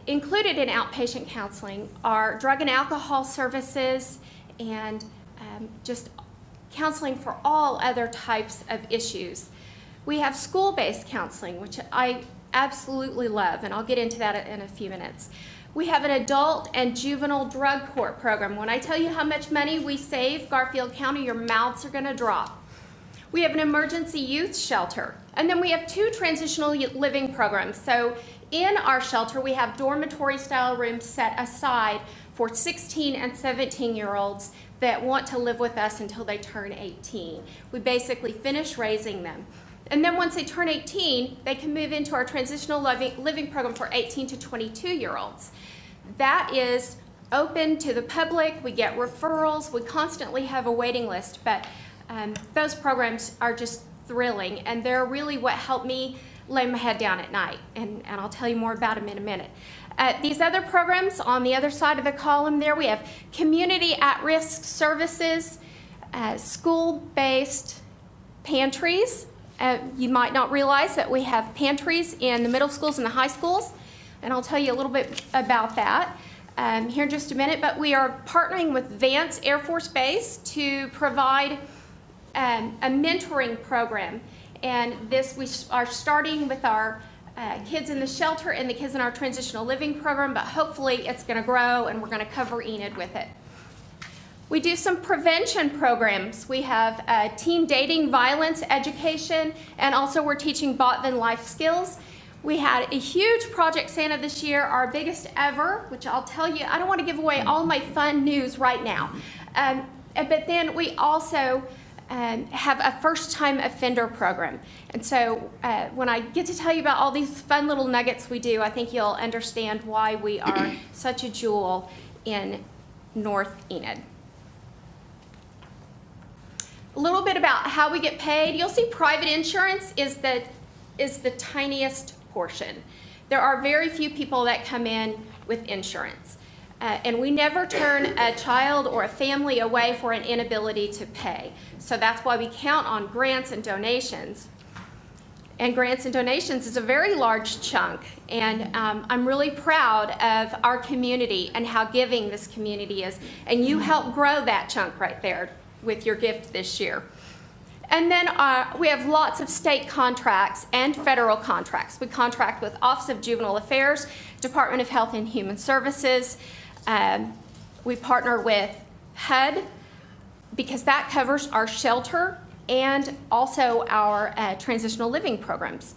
included in outpatient counseling are drug and alcohol services and just counseling for all other types of issues. We have school-based counseling, which I absolutely love, and I'll get into that in a few minutes. We have an adult and juvenile drug court program. When I tell you how much money we save, Garfield County, your mouths are going to drop. We have an emergency youth shelter. And then we have 2 transitional living programs. So in our shelter, we have dormitory style rooms set aside for 16 and 17-year-olds that want to live with us until they turn 18. We basically finish raising them. And then once they turn 18, they can move into our transitional living program for 18 to 22-year-olds. That is open to the public. We get referrals. We constantly have a waiting list. But Those programs are just thrilling, and they're really what helped me lay my head down at night, and I'll tell you more about them in a minute. These other programs on the other side of the column there, we have community at-risk services, school-based pantries. You might not realize that we have pantries in the middle schools and the high schools, and I'll tell you a little bit about that here in just a minute. But we are partnering with Vance Air Force Base to provide a mentoring program, and this we are starting with our kids in the shelter and the kids in our transitional living program, but hopefully it's going to grow and we're going to cover Enid with it. We do some prevention programs. We have teen dating violence education, and also we're teaching Botvan life skills. We had a huge Project Santa this year, our biggest ever, which I'll tell you, I don't want to give away all my fun news right now. But then we also have a first-time offender program. And so when I get to tell you about all these fun little nuggets we do, I think you'll understand why we are such a jewel in North Enid. A little bit about how we get paid. You'll see private insurance is the tiniest portion. There are very few people that come in with insurance. And we never turn a child or a family away for an inability to pay. So that's why we count on grants and donations. And grants and donations is a very large chunk. And I'm really proud of our community and how giving this community is. And you help grow that chunk right there with your gift this year. And then we have lots of state contracts and federal contracts. We contract with Office of Juvenile Affairs, Department of Health and Human Services. We partner with HUD because that covers our shelter and also our transitional living programs.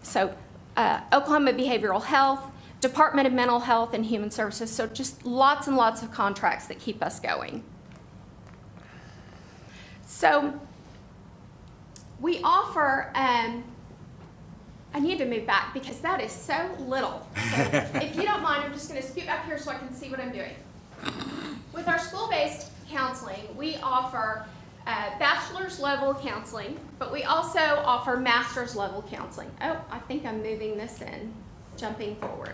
So Oklahoma Behavioral Health, Department of Mental Health and Human Services, so just lots and lots of contracts that keep us going. So we offer, I need to move back because that is so little. So if you don't mind, I'm just going to scoot back here so I can see what I'm doing. With our school-based counseling, we offer bachelor's level counseling, but we also offer master's level counseling. Oh, I think I'm moving this in, jumping forward.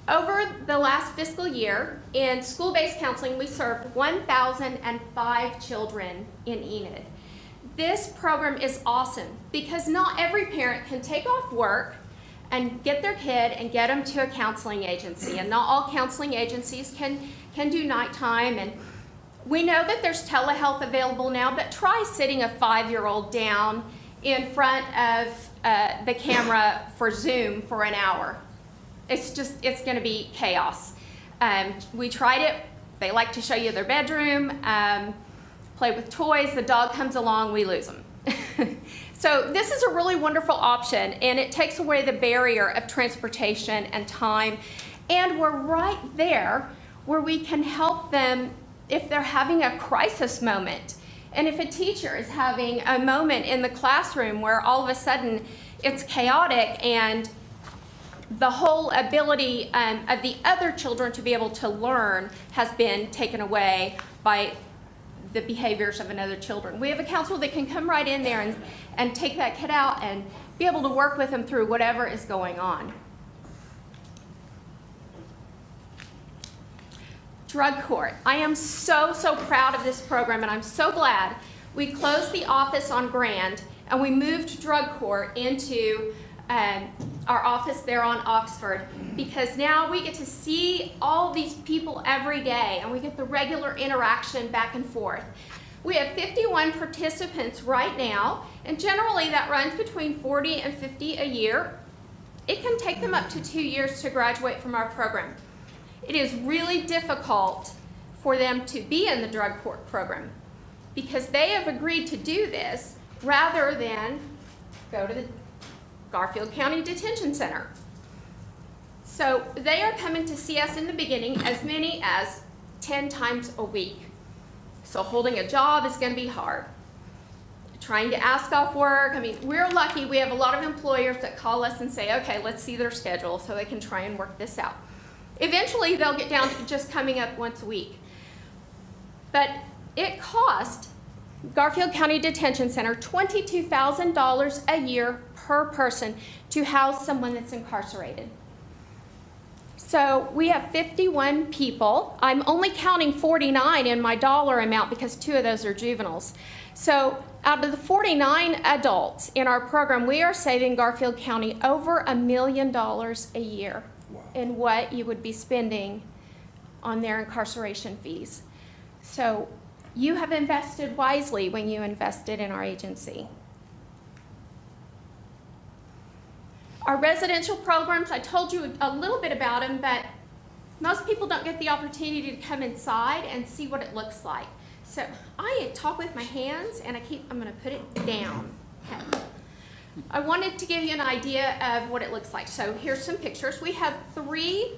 Over the last fiscal year, in school-based counseling, we served 1,005 children in Enid. This program is awesome because not every parent can take off work and get their kid and get them to a counseling agency. And not all counseling agencies can do nighttime. And we know that there's telehealth available now, but try sitting a 5-year-old down in front of the camera for Zoom for an hour. It's going to be chaos. We tried it. They like to show you their bedroom, play with toys. The dog comes along, we lose them. So this is a really wonderful option, and it takes away the barrier of transportation and time. And we're right there where we can help them if they're having a crisis moment. And if a teacher is having a moment in the classroom where all of a sudden it's chaotic and the whole ability of the other children to be able to learn has been taken away by the behaviors of another children. We have a counselor that can come right in there and take that kid out and be able to work with them through whatever is going on. Drug court. I am so proud of this program, and I'm so glad we closed the office on Grand and we moved drug court into our office there on Oxford, because now we get to see all these people every day and we get the regular interaction back and forth. We have 51 participants right now, and generally that runs between 40 and 50 a year. It can take them up to 2 years to graduate from our program. It is really difficult for them to be in the drug court program because they have agreed to do this rather than go to the Garfield County Detention Center. So they are coming to see us in the beginning as many as 10 times a week. So holding a job is going to be hard. Trying to ask off work, I mean, we're lucky we have a lot of employers that call us and say, okay, let's see their schedule so they can try and work this out. Eventually they'll get down to just coming up once a week. But it costs Garfield County Detention Center $22,000 a year per person to house someone that's incarcerated. So we have 51 people. I'm only counting 49 in my dollar amount because 2 of those are juveniles. So out of the 49 adults in our program, we are saving Garfield County over $1 million a year in what you would be spending on their incarceration fees. So you have invested wisely when you invested in our agency. Our residential programs, I told you a little bit about them, but most people don't get the opportunity to come inside and see what it looks like. So I talk with my hands and I'm gonna put it down. Okay. I wanted to give you an idea of what it looks like. So here's some pictures. We have 3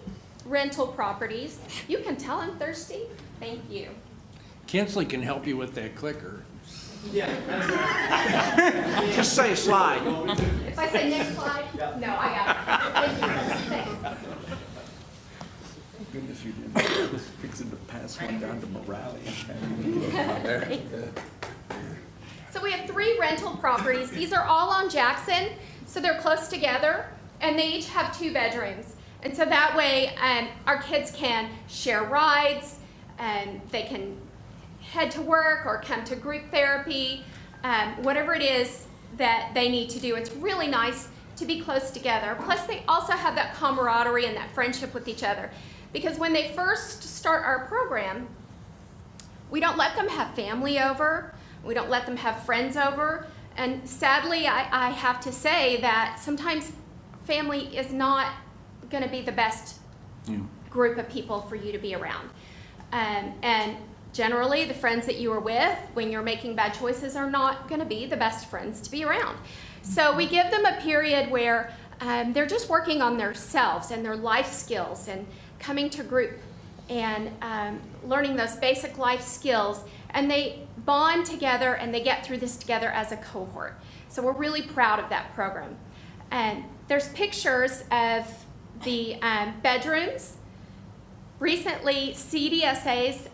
rental properties. You can tell I'm thirsty. Thank you.
Kinsley can help you with that clicker.
Yeah.
Just say slide.
If I say next slide, no, I got it. Thank you. Thanks.
Goodness, you didn't. I was fixing to pass one down to Morale.
So we have 3 rental properties. These are all on Jackson, so they're close together, and they each have 2 bedrooms. And so that way, our kids can share rides, and they can head to work or come to group therapy, whatever it is that they need to do. It's really nice to be close together. Plus, they also have that camaraderie and that friendship with each other. Because when they first start our program, we don't let them have family over. We don't let them have friends over. And sadly, I have to say that sometimes family is not going to be the best group of people for you to be around. And generally, the friends that you are with when you're making bad choices are not going to be the best friends to be around. So we give them a period where they're just working on themselves and their life skills and coming to group and learning those basic life skills. And they bond together and they get through this together as a cohort. So we're really proud of that program. And there's pictures of the bedrooms. Recently, CDSA's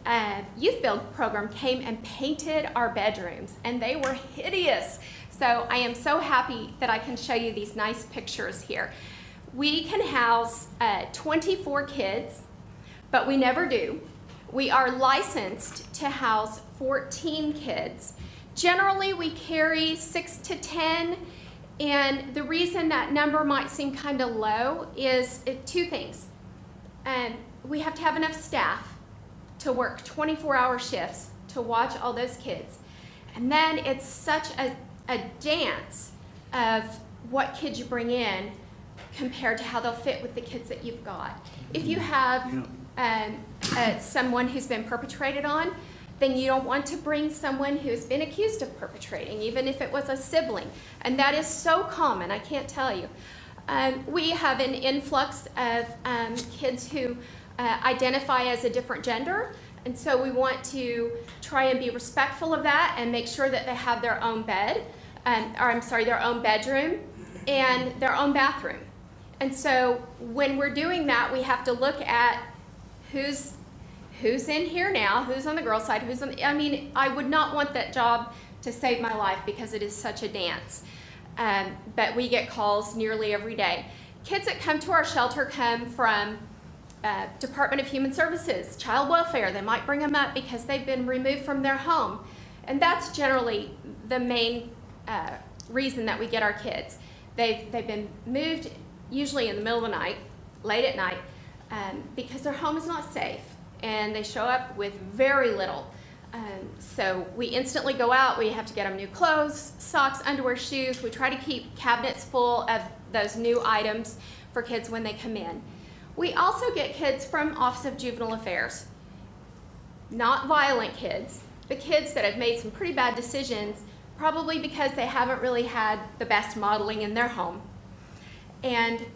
Youth Build program came and painted our bedrooms, and they were hideous. So I am so happy that I can show you these nice pictures here. We can house 24 kids, but we never do. We are licensed to house 14 kids. Generally, we carry 6 to 10, and the reason that number might seem kind of low is 2 things. We have to have enough staff to work 24-hour shifts to watch all those kids. And then it's such a dance of what kids you bring in compared to how they'll fit with the kids that you've got. If you have someone who's been perpetrated on, then you don't want to bring someone who's been accused of perpetrating, even if it was a sibling. And that is so common, I can't tell you. We have an influx of kids who identify as a different gender, and so we want to try and be respectful of that and make sure that they have their own bed, their own bedroom and their own bathroom. And so when we're doing that, we have to look at who's in here now, who's on the girls' side, I would not want that job to save my life because it is such a dance. But we get calls nearly every day. Kids that come to our shelter come from Department of Human Services, Child Welfare. They might bring them up because they've been removed from their home. And that's generally the main reason that we get our kids. They've been moved usually in the middle of the night, late at night, because their home is not safe. And they show up with very little. So we instantly go out, we have to get them new clothes, socks, underwear, shoes. We try to keep cabinets full of those new items for kids when they come in. We also get kids from Office of Juvenile Affairs. Not violent kids, but kids that have made some pretty bad decisions, probably because they haven't really had the best modeling in their home. And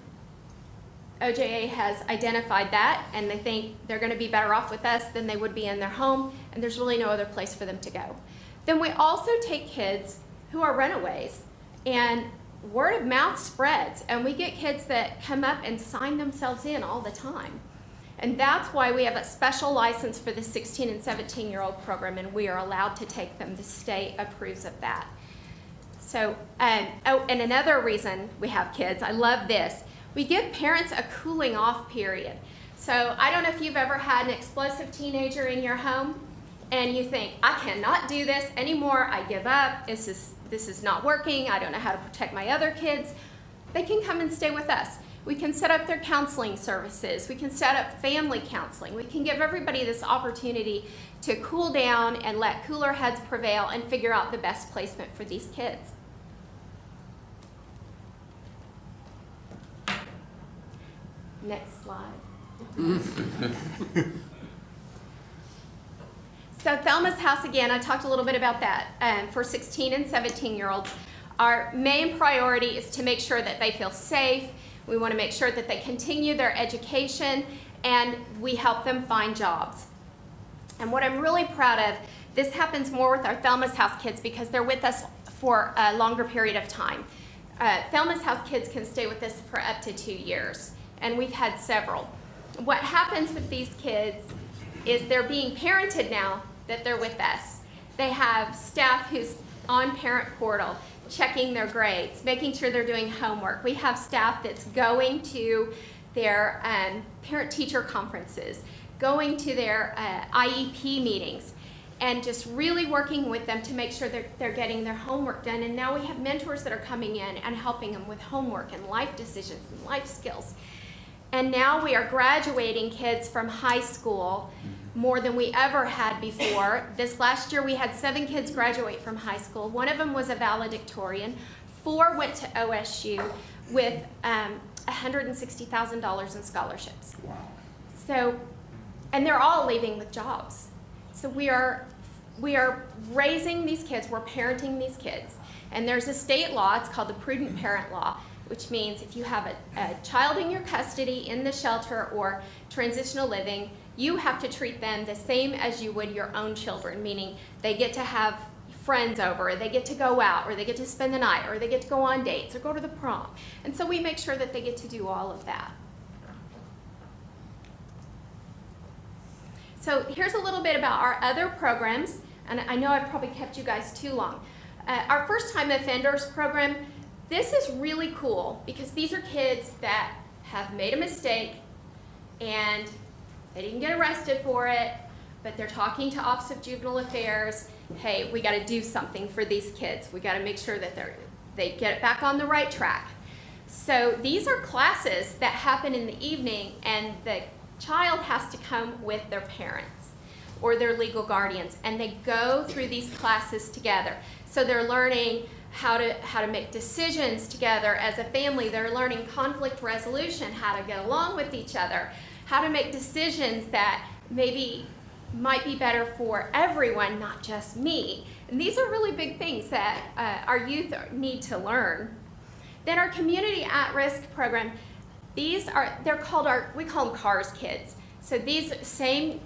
OJA has identified that, and they think they're going to be better off with us than they would be in their home, and there's really no other place for them to go. Then we also take kids who are runaways, and word of mouth spreads, and we get kids that come up and sign themselves in all the time. And that's why we have a special license for the 16 and 17-year-old program, and we are allowed to take them. The state approves of that. So, oh, and another reason we have kids, I love this, we give parents a cooling off period. So I don't know if you've ever had an explosive teenager in your home and you think, I cannot do this anymore, I give up, this is not working, I don't know how to protect my other kids. They can come and stay with us. We can set up their counseling services. We can set up family counseling. We can give everybody this opportunity to cool down and let cooler heads prevail and figure out the best placement for these kids. Next slide. So Thelma's house, again, I talked a little bit about that. For 16 and 17-year-olds, our main priority is to make sure that they feel safe. We want to make sure that they continue their education, and we help them find jobs. And what I'm really proud of, this happens more with our Thelma's House kids because they're with us for a longer period of time. Thelma's House kids can stay with us for up to 2 years, and we've had several. What happens with these kids is they're being parented now that they're with us. They have staff who's on Parent Portal, checking their grades, making sure they're doing homework. We have staff that's going to their parent-teacher conferences, going to their IEP meetings, and just really working with them to make sure they're getting their homework done. And now we have mentors that are coming in and helping them with homework and life decisions and life skills. And now we are graduating kids from high school more than we ever had before. This last year we had 7 kids graduate from high school. One of them was a valedictorian. 4 went to OSU with $160,000 in scholarships.
Wow.
So, and they're all leaving with jobs. So we are raising these kids, we're parenting these kids. And there's a state law, it's called the Prudent Parent Law, which means if you have a child in your custody in the shelter or transitional living, you have to treat them the same as you would your own children, meaning they get to have friends over, or they get to go out, or they get to spend the night, or they get to go on dates, or go to the prom. And so we make sure that they get to do all of that. So here's a little bit about our other programs, and I know I've probably kept you guys too long. Our First Time Offenders program, this is really cool because these are kids that have made a mistake and they didn't get arrested for it, but they're talking to Office of Juvenile Affairs, hey, we gotta do something for these kids. We gotta make sure that they get back on the right track. So these are classes that happen in the evening, and the child has to come with their parents or their legal guardians, and they go through these classes together. So they're learning how to make decisions together as a family. They're learning conflict resolution, how to get along with each other, how to make decisions that maybe might be better for everyone, not just me. And these are really big things that our youth need to learn. Then our Community at-Risk program, we call them CARS kids. So these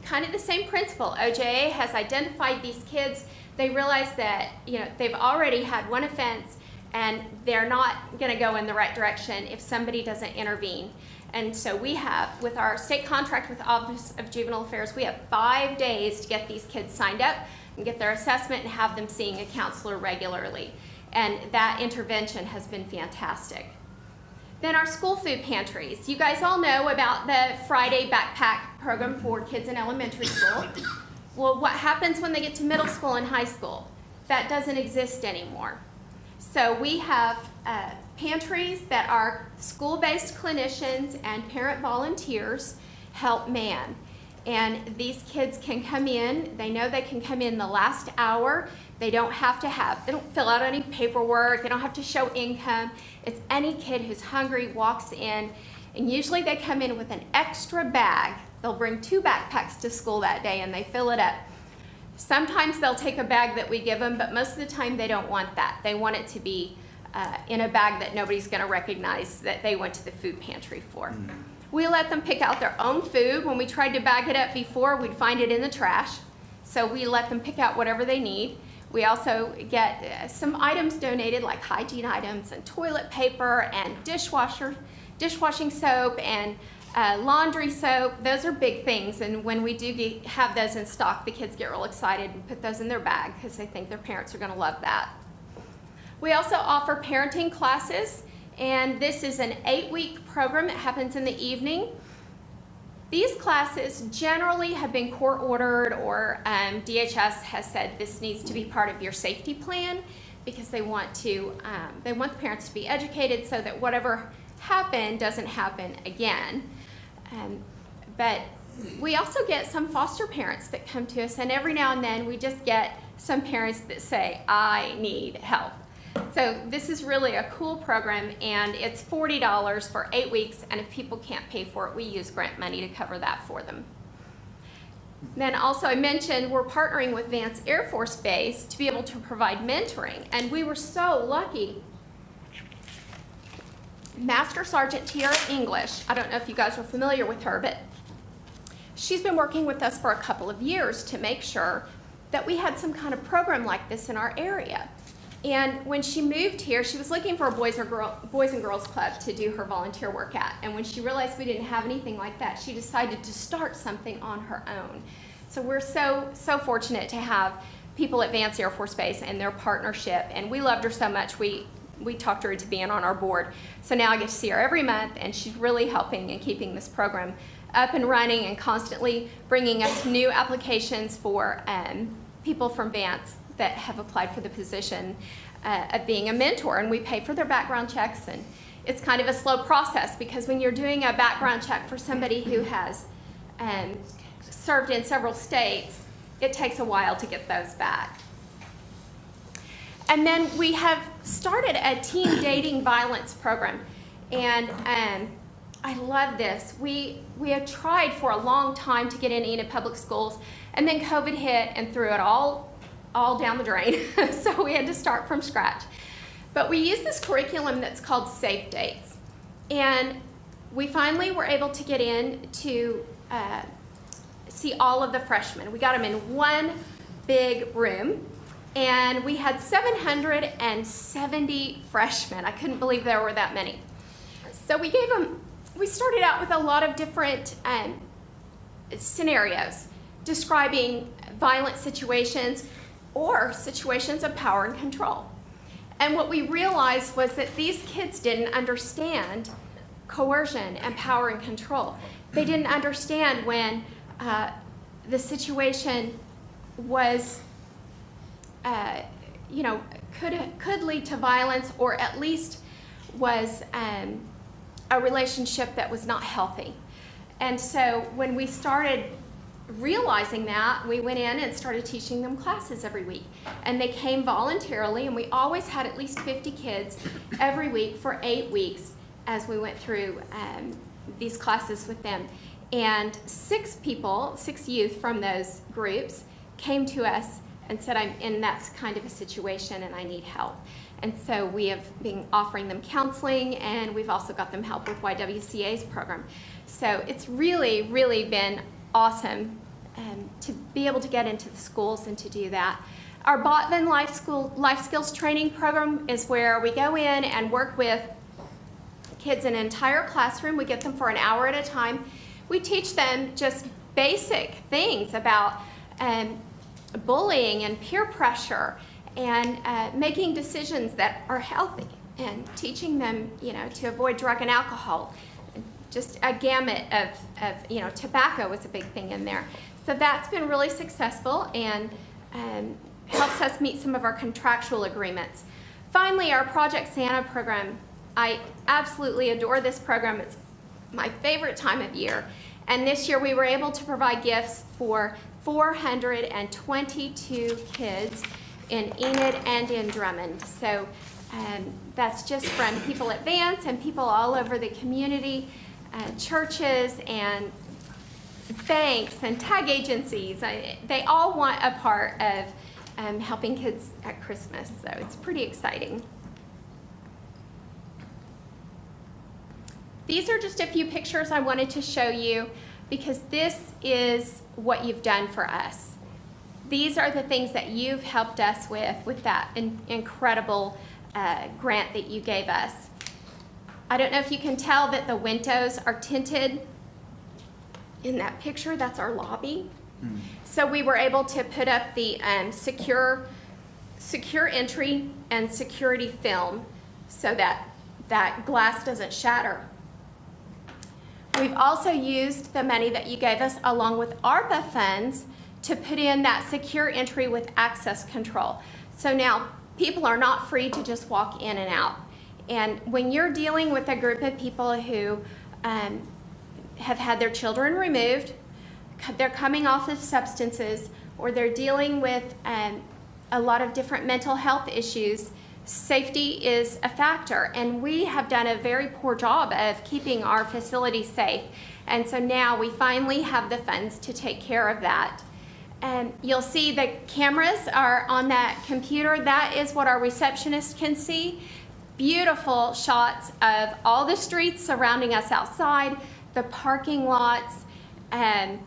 kind of the same principle. OJA has identified these kids. They realize that they've already had one offense and they're not going to go in the right direction if somebody doesn't intervene. And so we have, with our state contract with the Office of Juvenile Affairs, we have 5 days to get these kids signed up and get their assessment and have them seeing a counselor regularly. And that intervention has been fantastic. Then our school food pantries. You guys all know about the Friday backpack program for kids in elementary school. Well, what happens when they get to middle school and high school? That doesn't exist anymore. So we have pantries that our school-based clinicians and parent volunteers help man. And these kids can come in, they know they can come in the last hour. They don't fill out any paperwork, they don't have to show income. It's any kid who's hungry walks in, and usually they come in with an extra bag. They'll bring 2 backpacks to school that day and they fill it up. Sometimes they'll take a bag that we give them, but most of the time they don't want that. They want it to be in a bag that nobody's going to recognize that they went to the food pantry for. We let them pick out their own food. When we tried to bag it up before, we'd find it in the trash. So we let them pick out whatever they need. We also get some items donated, like hygiene items and toilet paper and dishwashing soap and Laundry soap, those are big things, and when we do have those in stock, the kids get real excited and put those in their bag because they think their parents are going to love that. We also offer parenting classes, and this is an 8-week program that happens in the evening. These classes generally have been court ordered, or DHS has said this needs to be part of your safety plan because they want the parents to be educated so that whatever happened doesn't happen again. But we also get some foster parents that come to us, and every now and then we just get some parents that say, I need help. So this is really a cool program, and it's $40 for 8 weeks, and if people can't pay for it, we use grant money to cover that for them. Then also I mentioned we're partnering with Vance Air Force Base to be able to provide mentoring, and we were so lucky. Master Sergeant Tiara English, I don't know if you guys are familiar with her, but she's been working with us for a couple of years to make sure that we had some kind of program like this in our area. And when she moved here, she was looking for a Boys and Girls Club to do her volunteer work at. And when she realized we didn't have anything like that, she decided to start something on her own. So we're so fortunate to have people at Vance Air Force Base and their partnership. And we loved her so much, we talked her into being on our board. So now I get to see her every month, and she's really helping and keeping this program up and running and constantly bringing us new applications for people from Vance that have applied for the position of being a mentor, and we pay for their background checks. And it's kind of a slow process because when you're doing a background check for somebody who has served in several states, it takes a while to get those back. And then we have started a teen dating violence program, and I love this. We have tried for a long time to get in Enid Public Schools, and then COVID hit and threw it all down the drain. So we had to start from scratch. But we use this curriculum that's called Safe Dates. And we finally were able to get in to see all of the freshmen. We got them in one big room, and we had 770 freshmen. I couldn't believe there were that many. So we started out with a lot of different scenarios describing violent situations or situations of power and control. And what we realized was that these kids didn't understand coercion and power and control. They didn't understand when the situation was, could lead to violence, or at least was a relationship that was not healthy. And so when we started realizing that, we went in and started teaching them classes every week. And they came voluntarily, and we always had at least 50 kids every week for 8 weeks as we went through these classes with them. And 6 youth from those groups came to us and said, I'm in that kind of a situation and I need help. And so we have been offering them counseling, and we've also got them help with YWCA's program. So it's really, really been awesome to be able to get into the schools and to do that. Our Botman Life Skills Training Program is where we go in and work with kids in an entire classroom. We get them for an hour at a time. We teach them just basic things about bullying and peer pressure and making decisions that are healthy, and teaching them, to avoid drug and alcohol. Just a gamut of tobacco was a big thing in there. So that's been really successful and helps us meet some of our contractual agreements. Finally, our Project Santa program. I absolutely adore this program. It's my favorite time of year. And this year we were able to provide gifts for 422 kids in Enid and in Drummond. So that's just from people at Vance and people all over the community, churches and banks and tag agencies. They all want a part of helping kids at Christmas, so it's pretty exciting. These are just a few pictures I wanted to show you because this is what you've done for us. These are the things that you've helped us with that incredible grant that you gave us. I don't know if you can tell that the windows are tinted in that picture, that's our lobby. So we were able to put up the secure entry and security film so that that glass doesn't shatter. We've also used the money that you gave us along with ARPA funds to put in that secure entry with access control. So now people are not free to just walk in and out. And when you're dealing with a group of people who have had their children removed, they're coming off of substances, or they're dealing with a lot of different mental health issues, safety is a factor. And we have done a very poor job of keeping our facilities safe. And so now we finally have the funds to take care of that. And you'll see the cameras are on that computer. That is what our receptionist can see. Beautiful shots of all the streets surrounding us outside, the parking lots, and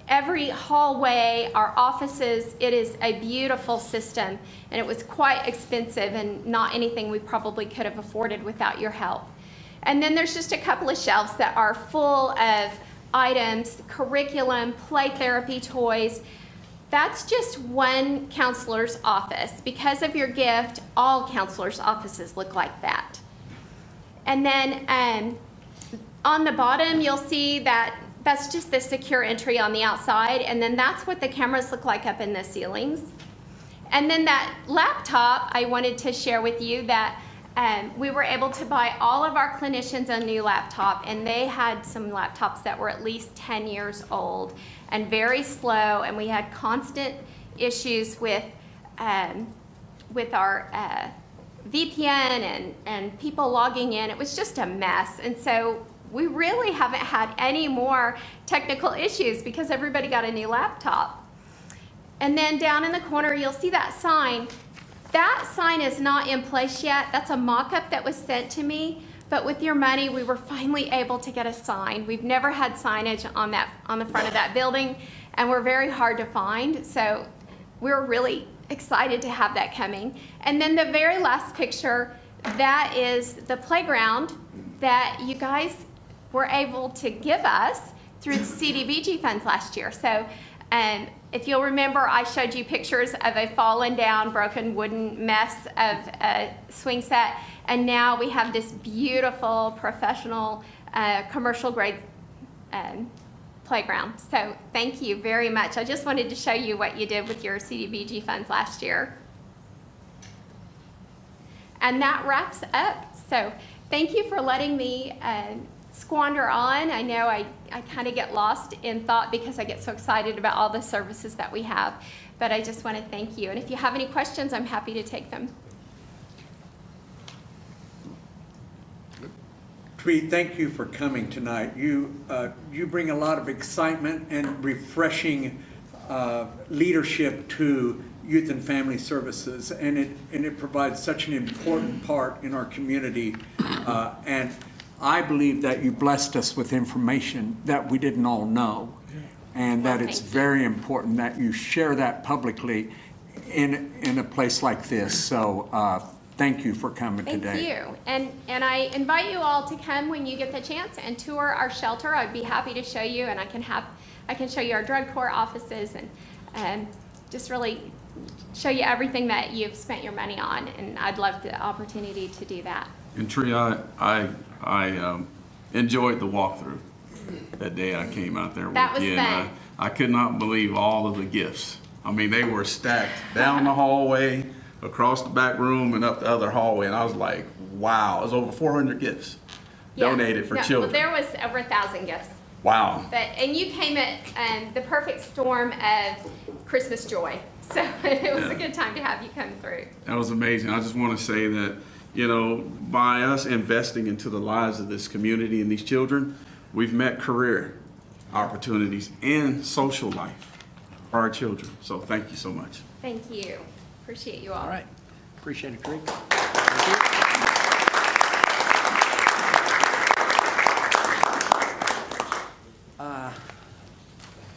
every hallway, our offices. It is a beautiful system, and it was quite expensive and not anything we probably could have afforded without your help. And then there's just a couple of shelves that are full of items, curriculum, play therapy toys. That's just one counselor's office. Because of your gift, all counselors' offices look like that. And then on the bottom, you'll see that that's just the secure entry on the outside, and then that's what the cameras look like up in the ceilings. And then that laptop, I wanted to share with you that we were able to buy all of our clinicians a new laptop, and they had some laptops that were at least 10 years old and very slow, and we had constant issues with our VPN and people logging in. It was just a mess. And so we really haven't had any more technical issues because everybody got a new laptop. And then down in the corner, you'll see that sign. That sign is not in place yet. That's a mock-up that was sent to me. But with your money, we were finally able to get a sign. We've never had signage on the front of that building, and we're very hard to find. So we're really excited to have that coming. And then the very last picture, that is the playground that you guys were able to give us through the CDBG funds last year. So if you'll remember, I showed you pictures of a fallen down, broken wooden mess of a swing set. And now we have this beautiful, professional, commercial grade playground. So thank you very much. I just wanted to show you what you did with your CDBG funds last year. And that wraps up. So thank you for letting me squander on. I know I kind of get lost in thought because I get so excited about all the services that we have. But I just want to thank you. And if you have any questions, I'm happy to take them.
Tweed, thank you for coming tonight. You bring a lot of excitement and refreshing leadership to Youth and Family Services, and it provides such an important part in our community. And I believe that you blessed us with information that we didn't all know, and that it's very important that you share that publicly in a place like this. So thank you for coming today.
Thank you. And I invite you all to come when you get the chance and tour our shelter. I'd be happy to show you, and I can show you our drug court offices and just really show you everything that you've spent your money on. And I'd love the opportunity to do that.
And Tree, I enjoyed the walkthrough that day I came out there with
That was
you.
fun.
And I could not believe all of the gifts. I mean, they were stacked down the hallway, across the back room, and up the other hallway. And I was like, wow, it was over 400 gifts donated for children.
Well, there was over 1,000 gifts.
Wow.
And you came at the perfect storm of Christmas joy. So it was a good time to have you come through.
That was amazing. I just want to say that, you know, by us investing into the lives of this community and these children, we've met career opportunities and social life for our children. So thank you so much.
Thank you. Appreciate you all.
All right. Appreciate it, Greg.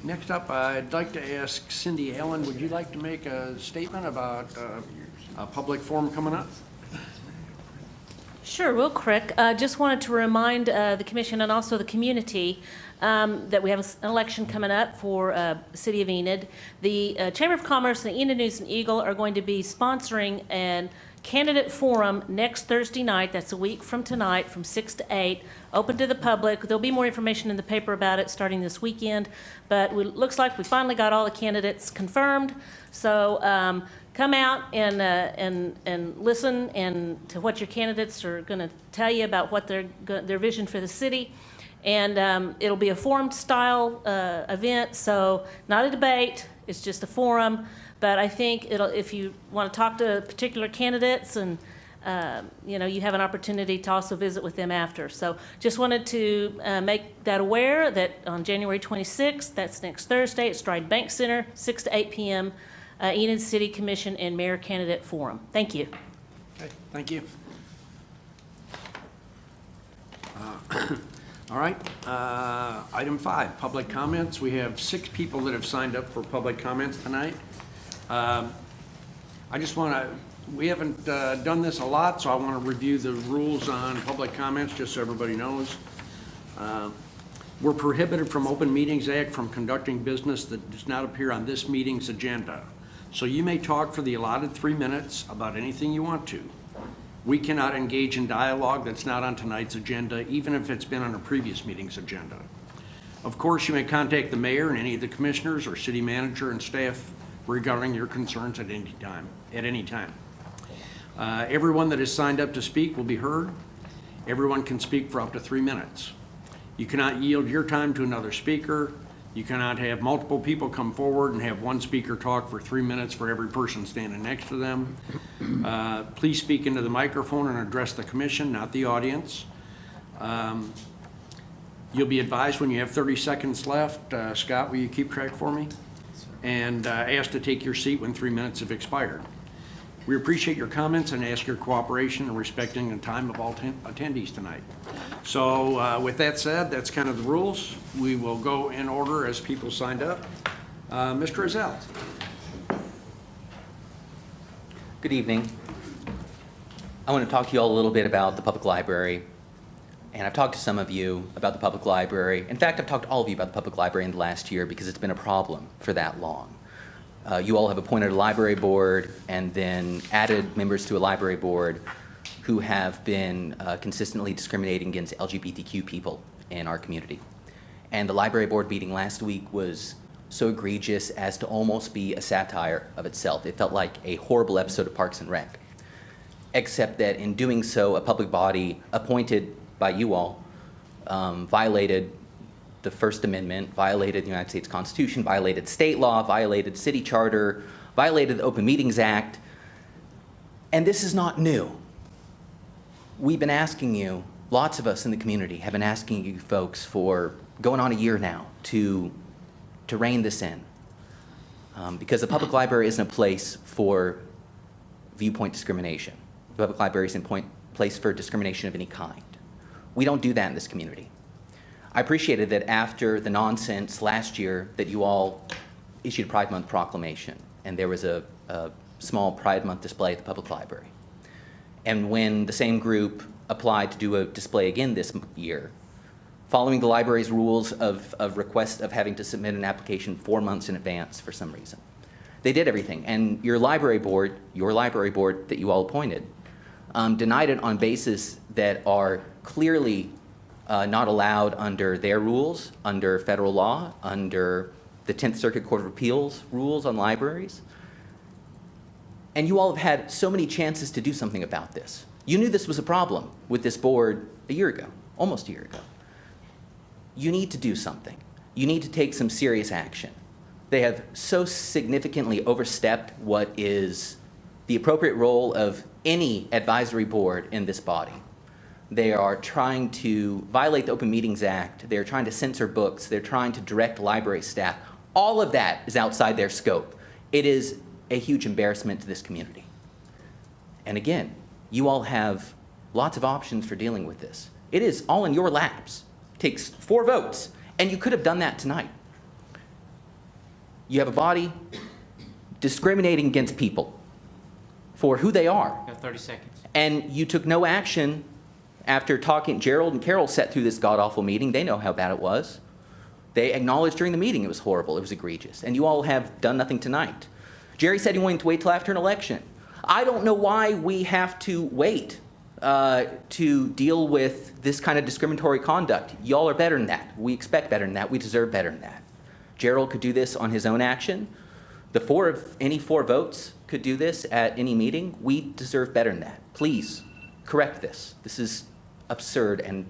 Next up, I'd like to ask Cindy Allen, would you like to make a statement about a public forum coming up?
Sure, real quick. Just wanted to remind the commission and also the community that we have an election coming up for the city of Enid. The Chamber of Commerce and the Enid News and Eagle are going to be sponsoring an candidate forum next Thursday night. That's a week from tonight, from 6 to 8, open to the public. There'll be more information in the paper about it starting this weekend, but it looks like we finally got all the candidates confirmed. So come out and listen and to what your candidates are going to tell you about what their vision for the city. And it'll be a forum-style event, so not a debate. It's just a forum. But I think if you want to talk to particular candidates, and you have an opportunity to also visit with them after. So just wanted to make that aware that on January 26th, that's next Thursday, at Stride Bank Center, 6 to 8 p.m., Enid City Commission and Mayor Candidate Forum. Thank you.
Okay, thank you. All right, item 5, public comments. We have 6 people that have signed up for public comments tonight. I just want to, we haven't done this a lot, so I want to review the rules on public comments just so everybody knows. We're prohibited from Open Meetings Act from conducting business that does not appear on this meeting's agenda. So you may talk for the allotted 3 minutes about anything you want to. We cannot engage in dialogue that's not on tonight's agenda, even if it's been on a previous meeting's agenda. Of course, you may contact the mayor and any of the commissioners or city manager and staff regarding your concerns at any time. Everyone that is signed up to speak will be heard. Everyone can speak for up to 3 minutes. You cannot yield your time to another speaker. You cannot have multiple people come forward and have one speaker talk for 3 minutes for every person standing next to them. Please speak into the microphone and address the commission, not the audience. You'll be advised when you have 30 seconds left. Scott, will you keep track for me? And asked to take your seat when 3 minutes have expired. We appreciate your comments and ask your cooperation in respecting the time of all attendees tonight. So with that said, that's kind of the rules. We will go in order as people signed up. Mr. Rizal.
Good evening. I want to talk to you all a little bit about the public library. And I've talked to some of you about the public library. In fact, I've talked to all of you about the public library in the last year because it's been a problem for that long. You all have appointed a library board and then added members to a library board who have been consistently discriminating against LGBTQ people in our community. And the library board meeting last week was so egregious as to almost be a satire of itself. It felt like a horrible episode of Parks and Rec, except that in doing so, a public body appointed by you all violated the First Amendment, violated the United States Constitution, violated state law, violated city charter, violated the Open Meetings Act. And this is not new. We've been asking you, lots of us in the community have been asking you folks for going on a year now to rein this in. Because the public library isn't a place for viewpoint discrimination. The public library isn't a place for discrimination of any kind. We don't do that in this community. I appreciated that after the nonsense last year that you all issued a Pride Month proclamation, and there was a small Pride Month display at the public library. And when the same group applied to do a display again this year, following the library's rules of request of having to submit an application 4 months in advance for some reason, they did everything. And your library board that you all appointed, denied it on basis that are clearly not allowed under their rules, under federal law, under the 10th Circuit Court of Appeals rules on libraries. And you all have had so many chances to do something about this. You knew this was a problem with this board a year ago, almost a year ago. You need to do something. You need to take some serious action. They have so significantly overstepped what is the appropriate role of any advisory board in this body. They are trying to violate the Open Meetings Act. They're trying to censor books. They're trying to direct library staff. All of that is outside their scope. It is a huge embarrassment to this community. And again, you all have lots of options for dealing with this. It is all in your laps. It takes 4 votes, and you could have done that tonight. You have a body discriminating against people for who they are.
You have 30 seconds.
And you took no action After talking, Gerald and Carol sat through this god-awful meeting. They know how bad it was. They acknowledged during the meeting it was horrible, it was egregious, and you all have done nothing tonight. Jerry said he wanted to wait till after an election. I don't know why we have to wait to deal with this kind of discriminatory conduct. Y'all are better than that. We expect better than that. We deserve better than that. Gerald could do this on his own action. Any four votes could do this at any meeting. We deserve better than that. Please correct this. This is absurd and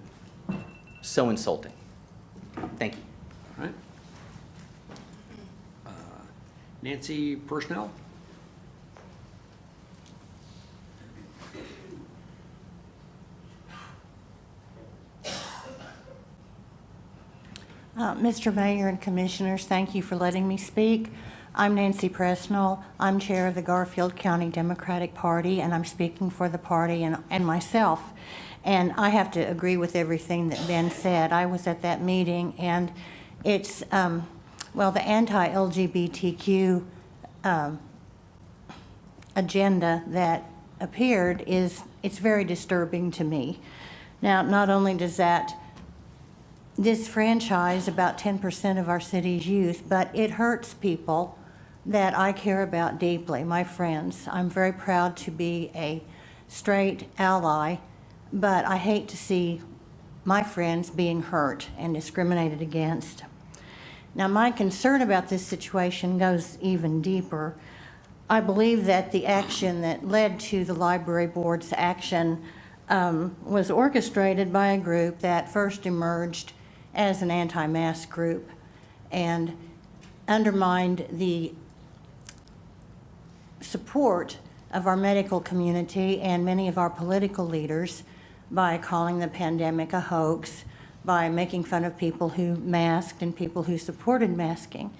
so insulting. Thank you.
All right. Nancy, personnel?
Mr. Mayor and Commissioners, thank you for letting me speak. I'm Nancy Presnell. I'm chair of the Garfield County Democratic Party, and I'm speaking for the party and myself. And I have to agree with everything that Ben said. I was at that meeting, and it's, well, the anti-LGBTQ agenda that appeared it's very disturbing to me. Now, not only does that disfranchise about 10% of our city's youth, but it hurts people that I care about deeply, my friends. I'm very proud to be a straight ally, but I hate to see my friends being hurt and discriminated against. Now, my concern about this situation goes even deeper. I believe that the action that led to the library board's action was orchestrated by a group that first emerged as an anti-mask group and undermined the support of our medical community and many of our political leaders by calling the pandemic a hoax, by making fun of people who masked and people who supported masking.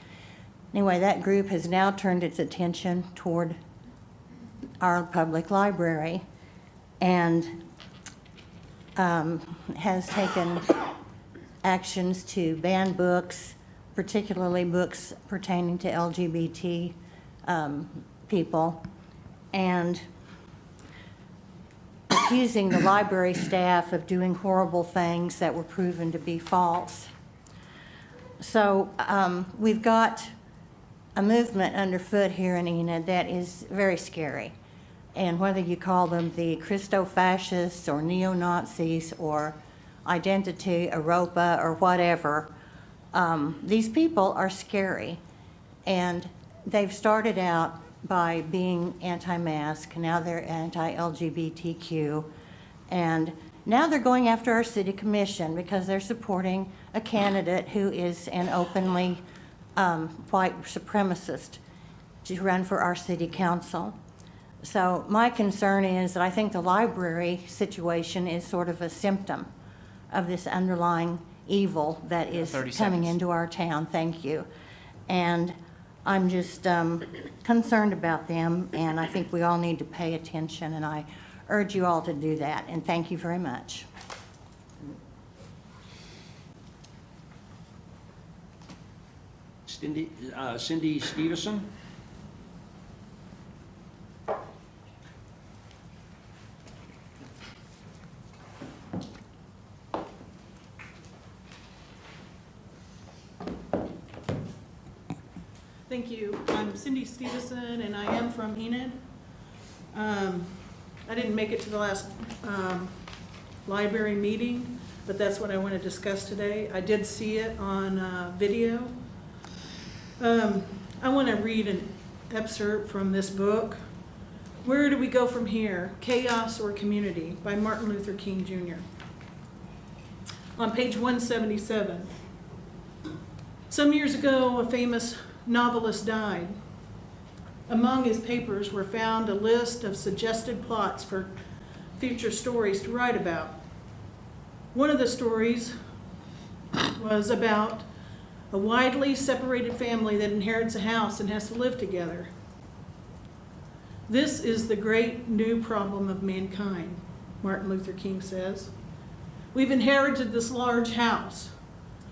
Anyway, that group has now turned its attention toward our public library and has taken actions to ban books, particularly books pertaining to LGBT people, and accusing the library staff of doing horrible things that were proven to be false. So we've got a movement underfoot here in Enid that is very scary. And whether you call them the Christo-fascists or neo-Nazis or Identity, Europa, or whatever, these people are scary. And they've started out by being anti-mask, now they're anti-LGBTQ, and now they're going after our city commission because they're supporting a candidate who is an openly white supremacist to run for our city council. So my concern is that I think the library situation is sort of a symptom of this underlying evil that is
30
coming
seconds.
into our town. Thank you. And I'm just concerned about them, and I think we all need to pay attention, and I urge you all to do that. And thank you very much.
Cindy Stevenson?
Thank you. I'm Cindy Stevenson, and I am from Enid. I didn't make it to the last library meeting, but that's what I want to discuss today. I did see it on video. I want to read an excerpt from this book, Where Do We Go From Here? Chaos or Community by Martin Luther King Jr. On page 177. Some years ago, a famous novelist died. Among his papers were found a list of suggested plots for future stories to write about. One of the stories was about a widely separated family that inherits a house and has to live together. This is the great new problem of mankind, Martin Luther King says. We've inherited this large house,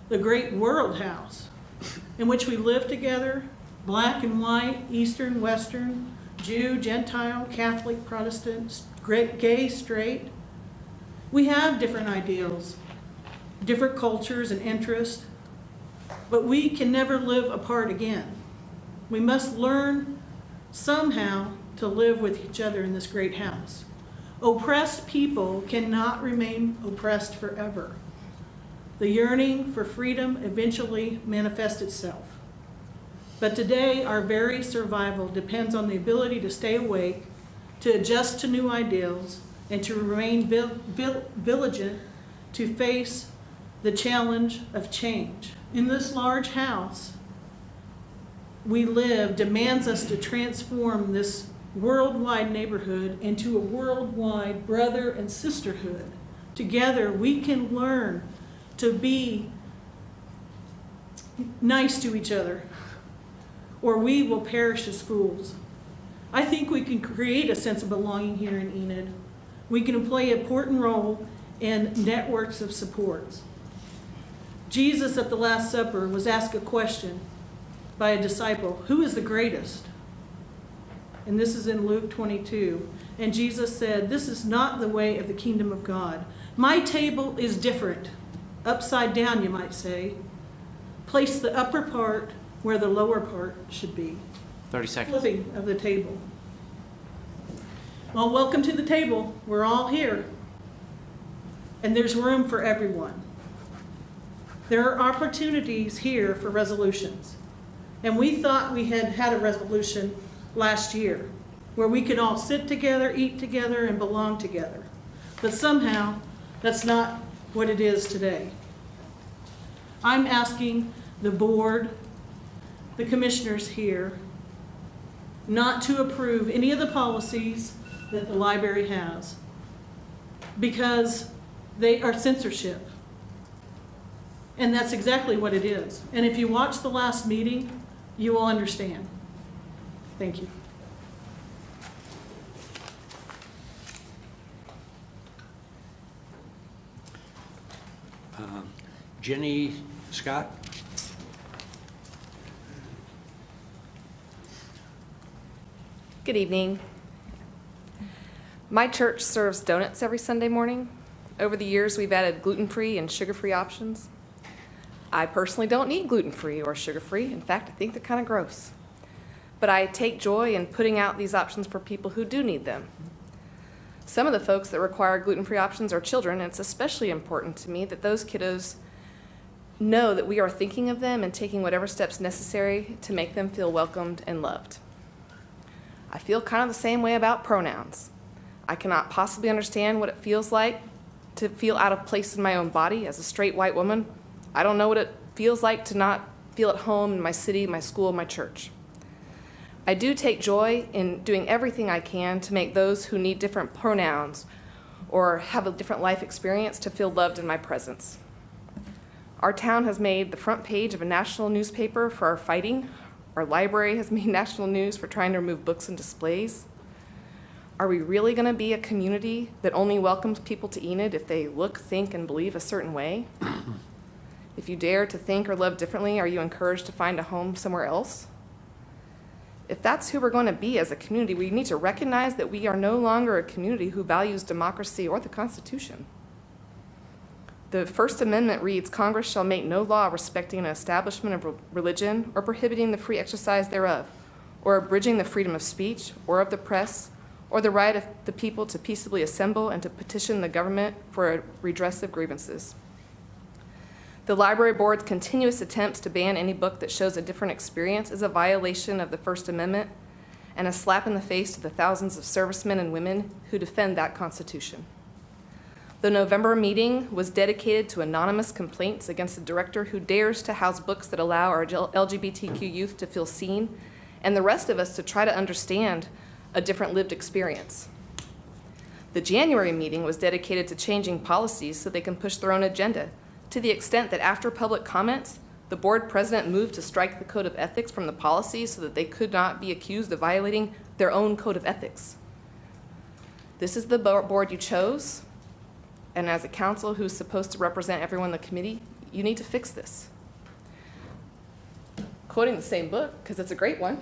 the great world house, in which we live together, black and white, Eastern, Western, Jew, Gentile, Catholic, Protestant, gay, straight. We have different ideals, different cultures and interests, but we can never live apart again. We must learn somehow to live with each other in this great house. Oppressed people cannot remain oppressed forever. The yearning for freedom eventually manifests itself. But today, our very survival depends on the ability to stay awake, to adjust to new ideals, and to remain vigilant to face the challenge of change. In this large house we live demands us to transform this worldwide neighborhood into a worldwide brother and sisterhood. Together we can learn to be nice to each other, or we will perish as fools. I think we can create a sense of belonging here in Enid. We can play an important role in networks of supports. Jesus at the Last Supper was asked a question by a disciple, who is the greatest? And this is in Luke 22. And Jesus said, this is not the way of the kingdom of God. My table is different. Upside down, you might say. Place the upper part where the lower part should be.
30 seconds.
Flipping of the table. Well, welcome to the table. We're all here. And there's room for everyone. There are opportunities here for resolutions. And we thought we had a resolution last year where we could all sit together, eat together, and belong together. But somehow, that's not what it is today. I'm asking the board, the commissioners here, not to approve any of the policies that the library has because they are censorship. And that's exactly what it is. And if you watch the last meeting, you will understand. Thank you.
Jenny Scott?
Good evening. My church serves donuts every Sunday morning. Over the years, we've added gluten-free and sugar-free options. I personally don't need gluten-free or sugar-free. In fact, I think they're kind of gross. But I take joy in putting out these options for people who do need them. Some of the folks that require gluten-free options are children, and it's especially important to me that those kiddos know that we are thinking of them and taking whatever steps necessary to make them feel welcomed and loved. I feel kind of the same way about pronouns. I cannot possibly understand what it feels like to feel out of place in my own body as a straight white woman. I don't know what it feels like to not feel at home in my city, my school, my church. I do take joy in doing everything I can to make those who need different pronouns or have a different life experience to feel loved in my presence. Our town has made the front page of a national newspaper for our fighting. Our library has made national news for trying to remove books and displays. Are we really going to be a community that only welcomes people to Enid if they look, think, and believe a certain way? If you dare to think or love differently, are you encouraged to find a home somewhere else? If that's who we're going to be as a community, we need to recognize that we are no longer a community who values democracy or the Constitution. The First Amendment reads, Congress shall make no law respecting an establishment of religion or prohibiting the free exercise thereof, or abridging the freedom of speech or of the press, or the right of the people to peaceably assemble and to petition the government for a redress of grievances. The library board's continuous attempts to ban any book that shows a different experience is a violation of the First Amendment and a slap in the face to the thousands of servicemen and women who defend that Constitution. The November meeting was dedicated to anonymous complaints against a director who dares to house books that allow our LGBTQ youth to feel seen, and the rest of us to try to understand a different lived experience. The January meeting was dedicated to changing policies so they can push their own agenda, to the extent that after public comments, the board president moved to strike the code of ethics from the policies so that they could not be accused of violating their own code of ethics. This is the board you chose, and as a council who's supposed to represent everyone in the committee, you need to fix this. Quoting the same book, because it's a great one.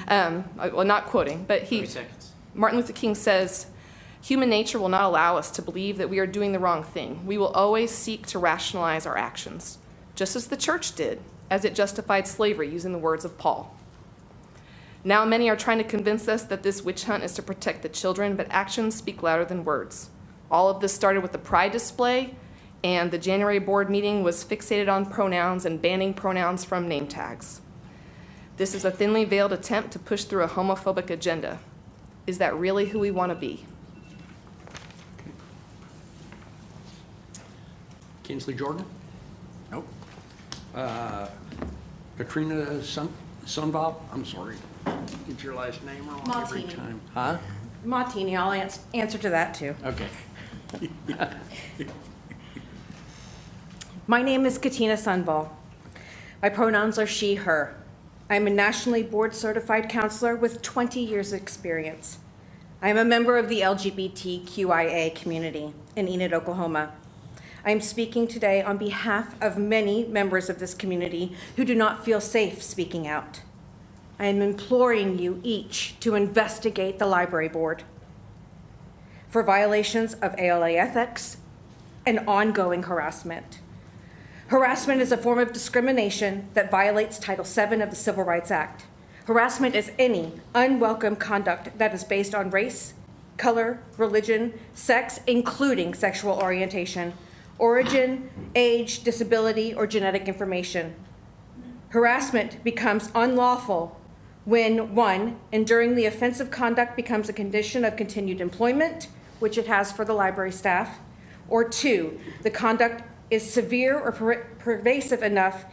Well, not quoting, but
30 seconds.
Martin Luther King says, Human nature will not allow us to believe that we are doing the wrong thing. We will always seek to rationalize our actions, just as the church did, as it justified slavery, using the words of Paul. Now many are trying to convince us that this witch hunt is to protect the children, but actions speak louder than words. All of this started with the pride display, and the January board meeting was fixated on pronouns and banning pronouns from name tags. This is a thinly veiled attempt to push through a homophobic agenda. Is that really who we want to be?
Kinsley Jordan? Nope. Katrina Sunval? I'm sorry. Get your last name wrong every
Martini.
time. Huh?
Martini, I'll answer to that too.
Okay.
My name is Katina Sunval. My pronouns are she, her. I'm a nationally board certified counselor with 20 years experience. I am a member of the LGBTQIA community in Enid, Oklahoma. I am speaking today on behalf of many members of this community who do not feel safe speaking out. I am imploring you each to investigate the library board for violations of ALA ethics and ongoing harassment. Harassment is a form of discrimination that violates Title VII of the Civil Rights Act. Harassment is any unwelcome conduct that is based on race, color, religion, sex, including sexual orientation, origin, age, disability, or genetic information. Harassment becomes unlawful when, 1, enduring the offensive conduct becomes a condition of continued employment, which it has for the library staff, or 2, the conduct is severe or pervasive enough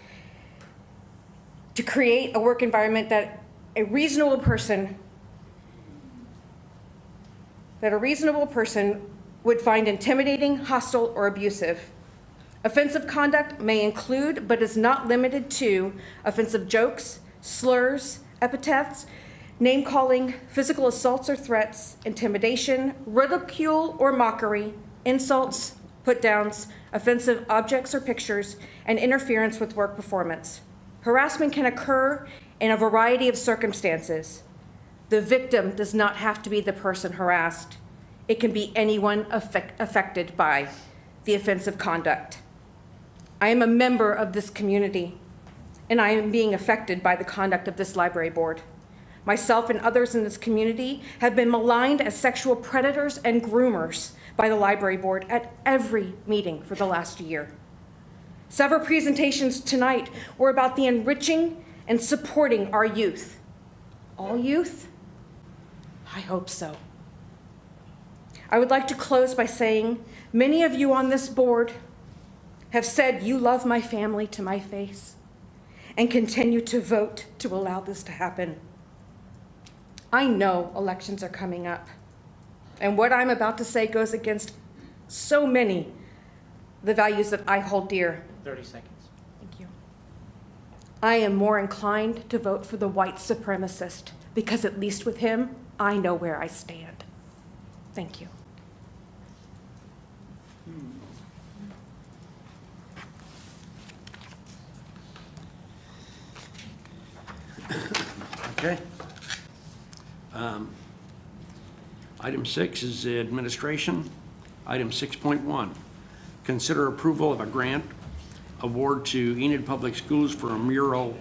to create a work environment that a reasonable person would find intimidating, hostile, or abusive. Offensive conduct may include, but is not limited to, offensive jokes, slurs, epithets, name-calling, physical assaults or threats, intimidation, ridicule or mockery, insults, put-downs, offensive objects or pictures, and interference with work performance. Harassment can occur in a variety of circumstances. The victim does not have to be the person harassed. It can be anyone affected by the offensive conduct. I am a member of this community, and I am being affected by the conduct of this library board. Myself and others in this community have been maligned as sexual predators and groomers by the library board at every meeting for the last year. Several presentations tonight were about the enriching and supporting our youth. All youth? I hope so. I would like to close by saying many of you on this board have said you love my family to my face and continue to vote to allow this to happen. I know elections are coming up, and what I'm about to say goes against so many the values that I hold dear.
30 seconds.
Thank you. I am more inclined to vote for the white supremacist because at least with him, I know where I stand. Thank you.
Okay. Item 6 is the administration. Item 6.1, consider approval of a grant award to Enid Public Schools for a mural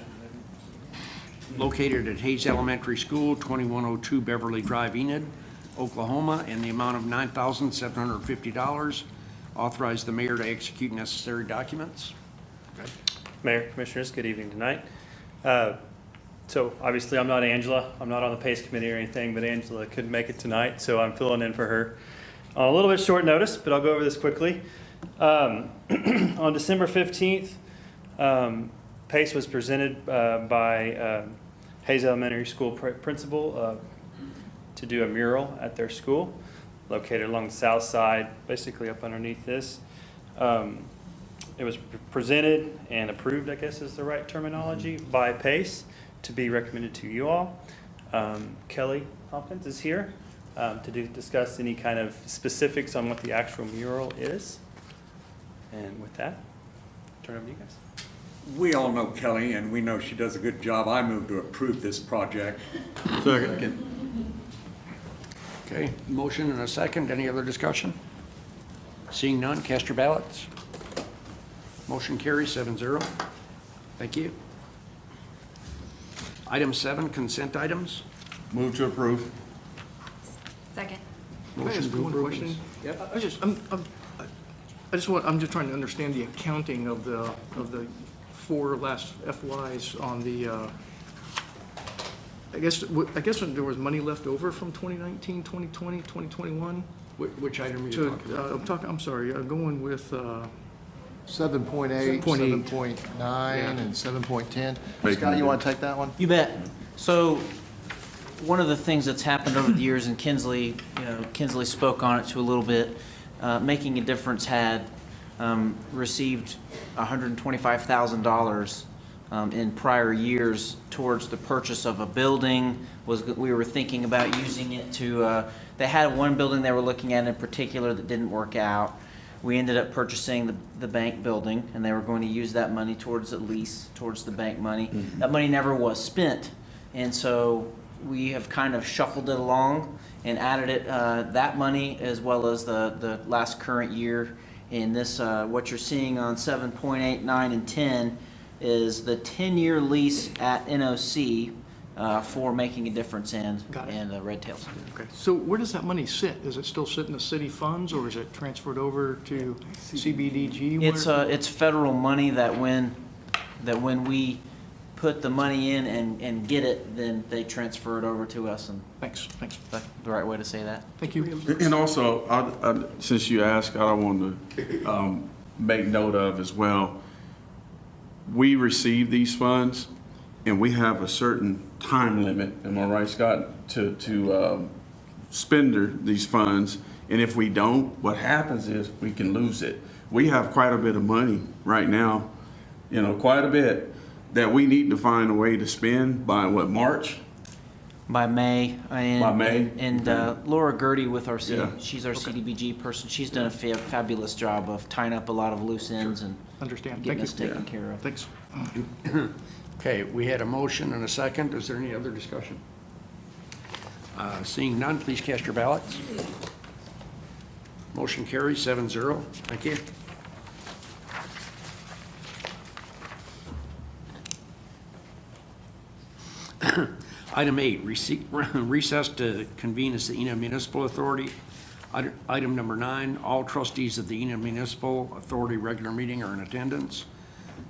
located at Hayes Elementary School, 2102 Beverly Drive, Enid, Oklahoma, in the amount of $9,750. Authorize the mayor to execute necessary documents. Okay.
Mayor, Commissioners, good evening tonight. So obviously I'm not Angela, I'm not on the PACE committee or anything, but Angela couldn't make it tonight, so I'm filling in for her on a little bit short notice, but I'll go over this quickly. On December 15th, PACE was presented by Hayes Elementary School principal to do a mural at their school located along the south side, basically up underneath this. It was presented and approved, I guess is the right terminology, by PACE to be recommended to you all. Kelly Hopkins is here to discuss any kind of specifics on what the actual mural is. And with that, turn it over to you guys.
We all know Kelly, and we know she does a good job. I move to approve this project.
Second. Okay, motion and a second. Any other discussion? Seeing none, cast your ballots. Motion carries 7-0. Thank you. Item 7, consent items.
Move to approve.
Second.
Can I
Motion
ask
to
one
approve,
question?
please. Yep.
I'm just trying to understand the accounting of the 4 last FYs on the, I guess when there was money left over from 2019, 2020, 2021.
Which item are you talking about?
I'm sorry, going with,
7.8,
7.8.
7.9, and 7.10.
Bacon
Scott, you
and
want to take that one?
You bet. So, one of the things that's happened over the years, and Kinsley spoke on it to a little bit, Making a Difference had received $125,000 in prior years towards the purchase of a building. We were thinking about using it to, they had one building they were looking at in particular that didn't work out. We ended up purchasing the bank building, and they were going to use that money towards the lease, towards the bank money. That money never was spent, and so we have kind of shuffled it along and added it, that money as well as the last current year. In this, what you're seeing on 7.8, 9, and 10 is the 10-year lease at NOC for Making a Difference and Red Tails.
okay, so where does that money sit? Is it still sit in the city funds, or is it transferred over to CBDG?
It's federal money that when we put the money in and get it, then they transfer it over to us. And
Thanks.
that's the right way to say that.
Thank you.
And also, since you asked, I want to make note of as well, we receive these funds and we have a certain time limit, am I right, Scott, to spend these funds. And if we don't, what happens is we can lose it. We have quite a bit of money right now, quite a bit, that we need to find a way to spend by March?
By May.
By May?
And Laura Gertie with our
Yeah.
she's our CDBG person. She's done a fabulous job of tying up a lot of loose ends and
Understand.
getting
Thank
us
you.
taken care of.
Thanks.
Okay, we had a motion and a second. Is there any other discussion? Seeing none, please cast your ballots. Motion carries 7-0. Thank you. Item 8, recess to convene as the Enid Municipal Authority. Item number 9, all trustees of the Enid Municipal Authority regular meeting are in attendance.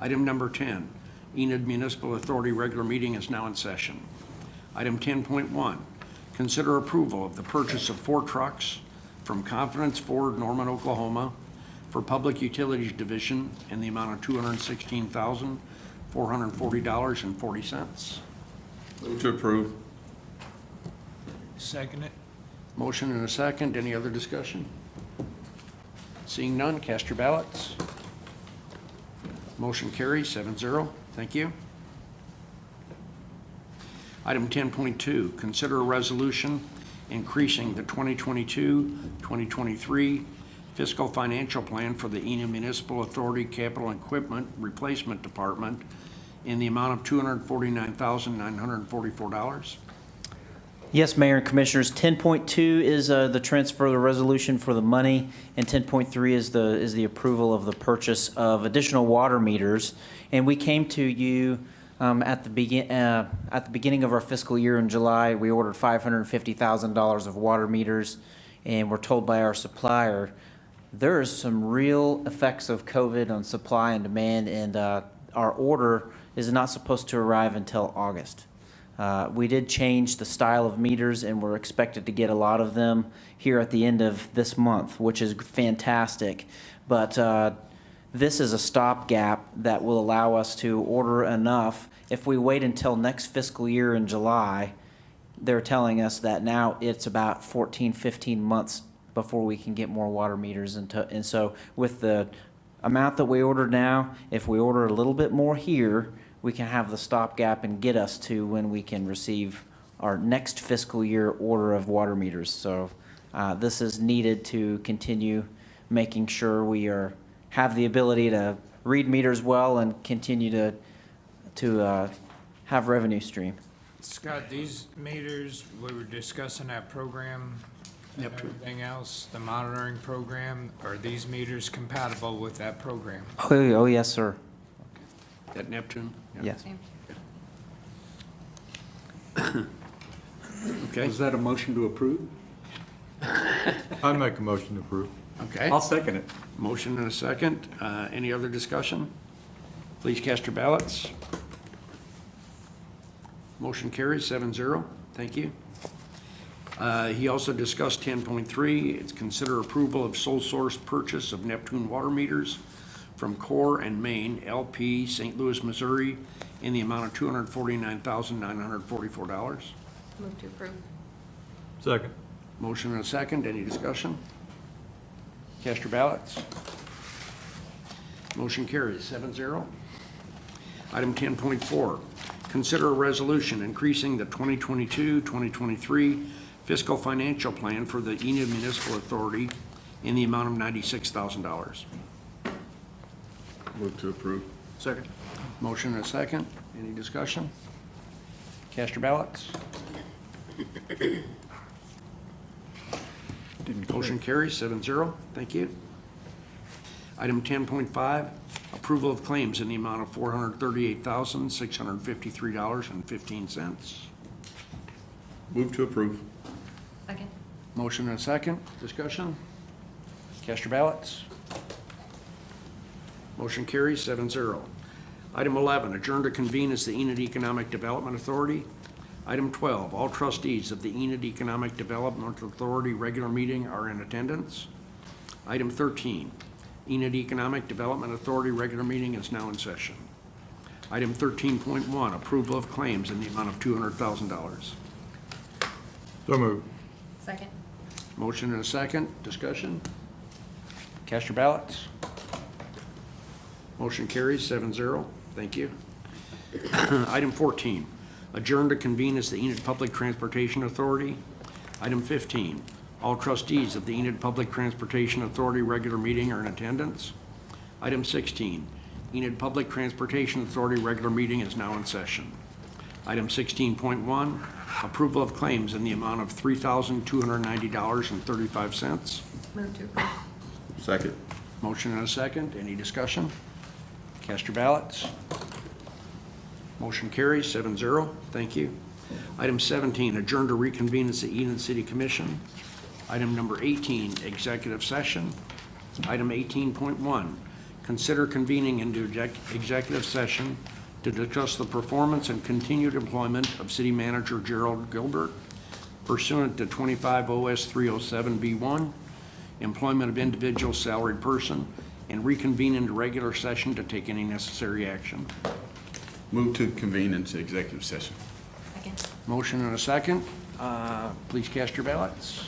Item number 10, Enid Municipal Authority regular meeting is now in session. Item 10.1, consider approval of the purchase of 4 trucks from Confidence Ford, Norman, Oklahoma, for Public Utilities Division in the amount of $216,440.40.
Move to approve.
Second it.
Motion and a second. Any other discussion? Seeing none, cast your ballots. Motion carries 7-0. Thank you. Item 10.2, consider a resolution increasing the 2022-2023 fiscal financial plan for the Enid Municipal Authority Capital Equipment Replacement Department in the amount of $249,944.
Yes, Mayor and Commissioners, 10.2 is the transfer of the resolution for the money, and 10.3 is the approval of the purchase of additional water meters. And we came to you at the beginning of our fiscal year in July. We ordered $550,000 of water meters, and we're told by our supplier there is some real effects of COVID on supply and demand, and our order is not supposed to arrive until August. We did change the style of meters, and we're expected to get a lot of them here at the end of this month, which is fantastic. But this is a stopgap that will allow us to order enough. If we wait until next fiscal year in July, they're telling us that now it's about 14, 15 months before we can get more water meters. And so with the amount that we ordered now, if we order a little bit more here, we can have the stopgap and get us to when we can receive our next fiscal year order of water meters. So this is needed to continue making sure we have the ability to read meters well and continue to have revenue stream.
Scott, these meters, we were discussing that program and everything else, the monitoring program, are these meters compatible with that program?
Oh, yes, sir.
At Neptune?
Yes.
Okay.
Is that a motion to approve?
I make a motion to approve.
Okay.
I'll second it.
Motion and a second. Any other discussion? Please cast your ballots. Motion carries 7-0. Thank you. He also discussed 10.3. It's consider approval of sole source purchase of Neptune water meters from Core and Main LP, St. Louis, Missouri, in the amount of $249,944.
Move to approve.
Second.
Motion and a second. Any discussion? Cast your ballots. Motion carries 7-0. Item 10.4, consider a resolution increasing the 2022-2023 fiscal financial plan for the Enid Municipal Authority in the amount of $96,000.
Move to approve.
Second.
Motion and a second. Any discussion? Cast your ballots. Motion carries 7-0. Thank you. Item 10.5, approval of claims in the amount of $438,653.15.
Move to approve.
Second.
Motion and a second. Discussion? Cast your ballots. Motion carries 7-0. Item 11, adjourn to convene as the Enid Economic Development Authority. Item 12, all trustees of the Enid Economic Development Authority regular meeting are in attendance. Item 13, Enid Economic Development Authority regular meeting is now in session. Item 13.1, approval of claims in the amount of $200,000.
So moved.
Second.
Motion and a second. Discussion? Cast your ballots. Motion carries 7-0. Thank you. Item 14, adjourn to convene as the Enid Public Transportation Authority. Item 15, all trustees of the Enid Public Transportation Authority regular meeting are in attendance. Item 16, Enid Public Transportation Authority regular meeting is now in session. Item 16.1, approval of claims in the amount of $3,290.35.
Move to approve.
Second.
Motion and a second. Any discussion? Cast your ballots. Motion carries 7-0. Thank you. Item 17, adjourn to reconvene as the Enid City Commission. Item number 18, executive session. Item 18.1, consider convening into executive session to discuss the performance and continued employment of City Manager Gerald Gilbert pursuant to 25 OS 307B1, employment of individual salaried person, and reconvene into regular session to take any necessary action.
Move to convene into executive session.
Second.
Motion and a second. Please cast your ballots.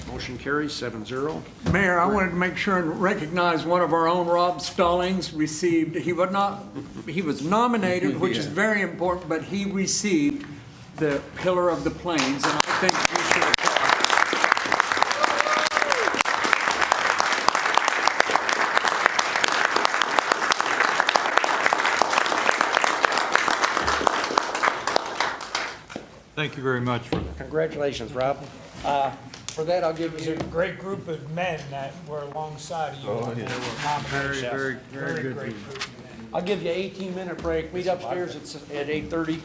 Motion carries 7-0.
Mayor, I wanted to make sure and recognize one of our own, Rob Stallings, received, he was nominated, which is very important, but he received the Pillar of the Plains, and I think we should applaud.
Thank you very much for that.
Congratulations, Rob. For that, I'll give
It was
you.
a great group of men that were alongside of you on the nomination.
Very good
great
people.
group.
I'll give you an 18-minute break. Meet upstairs at 8:30.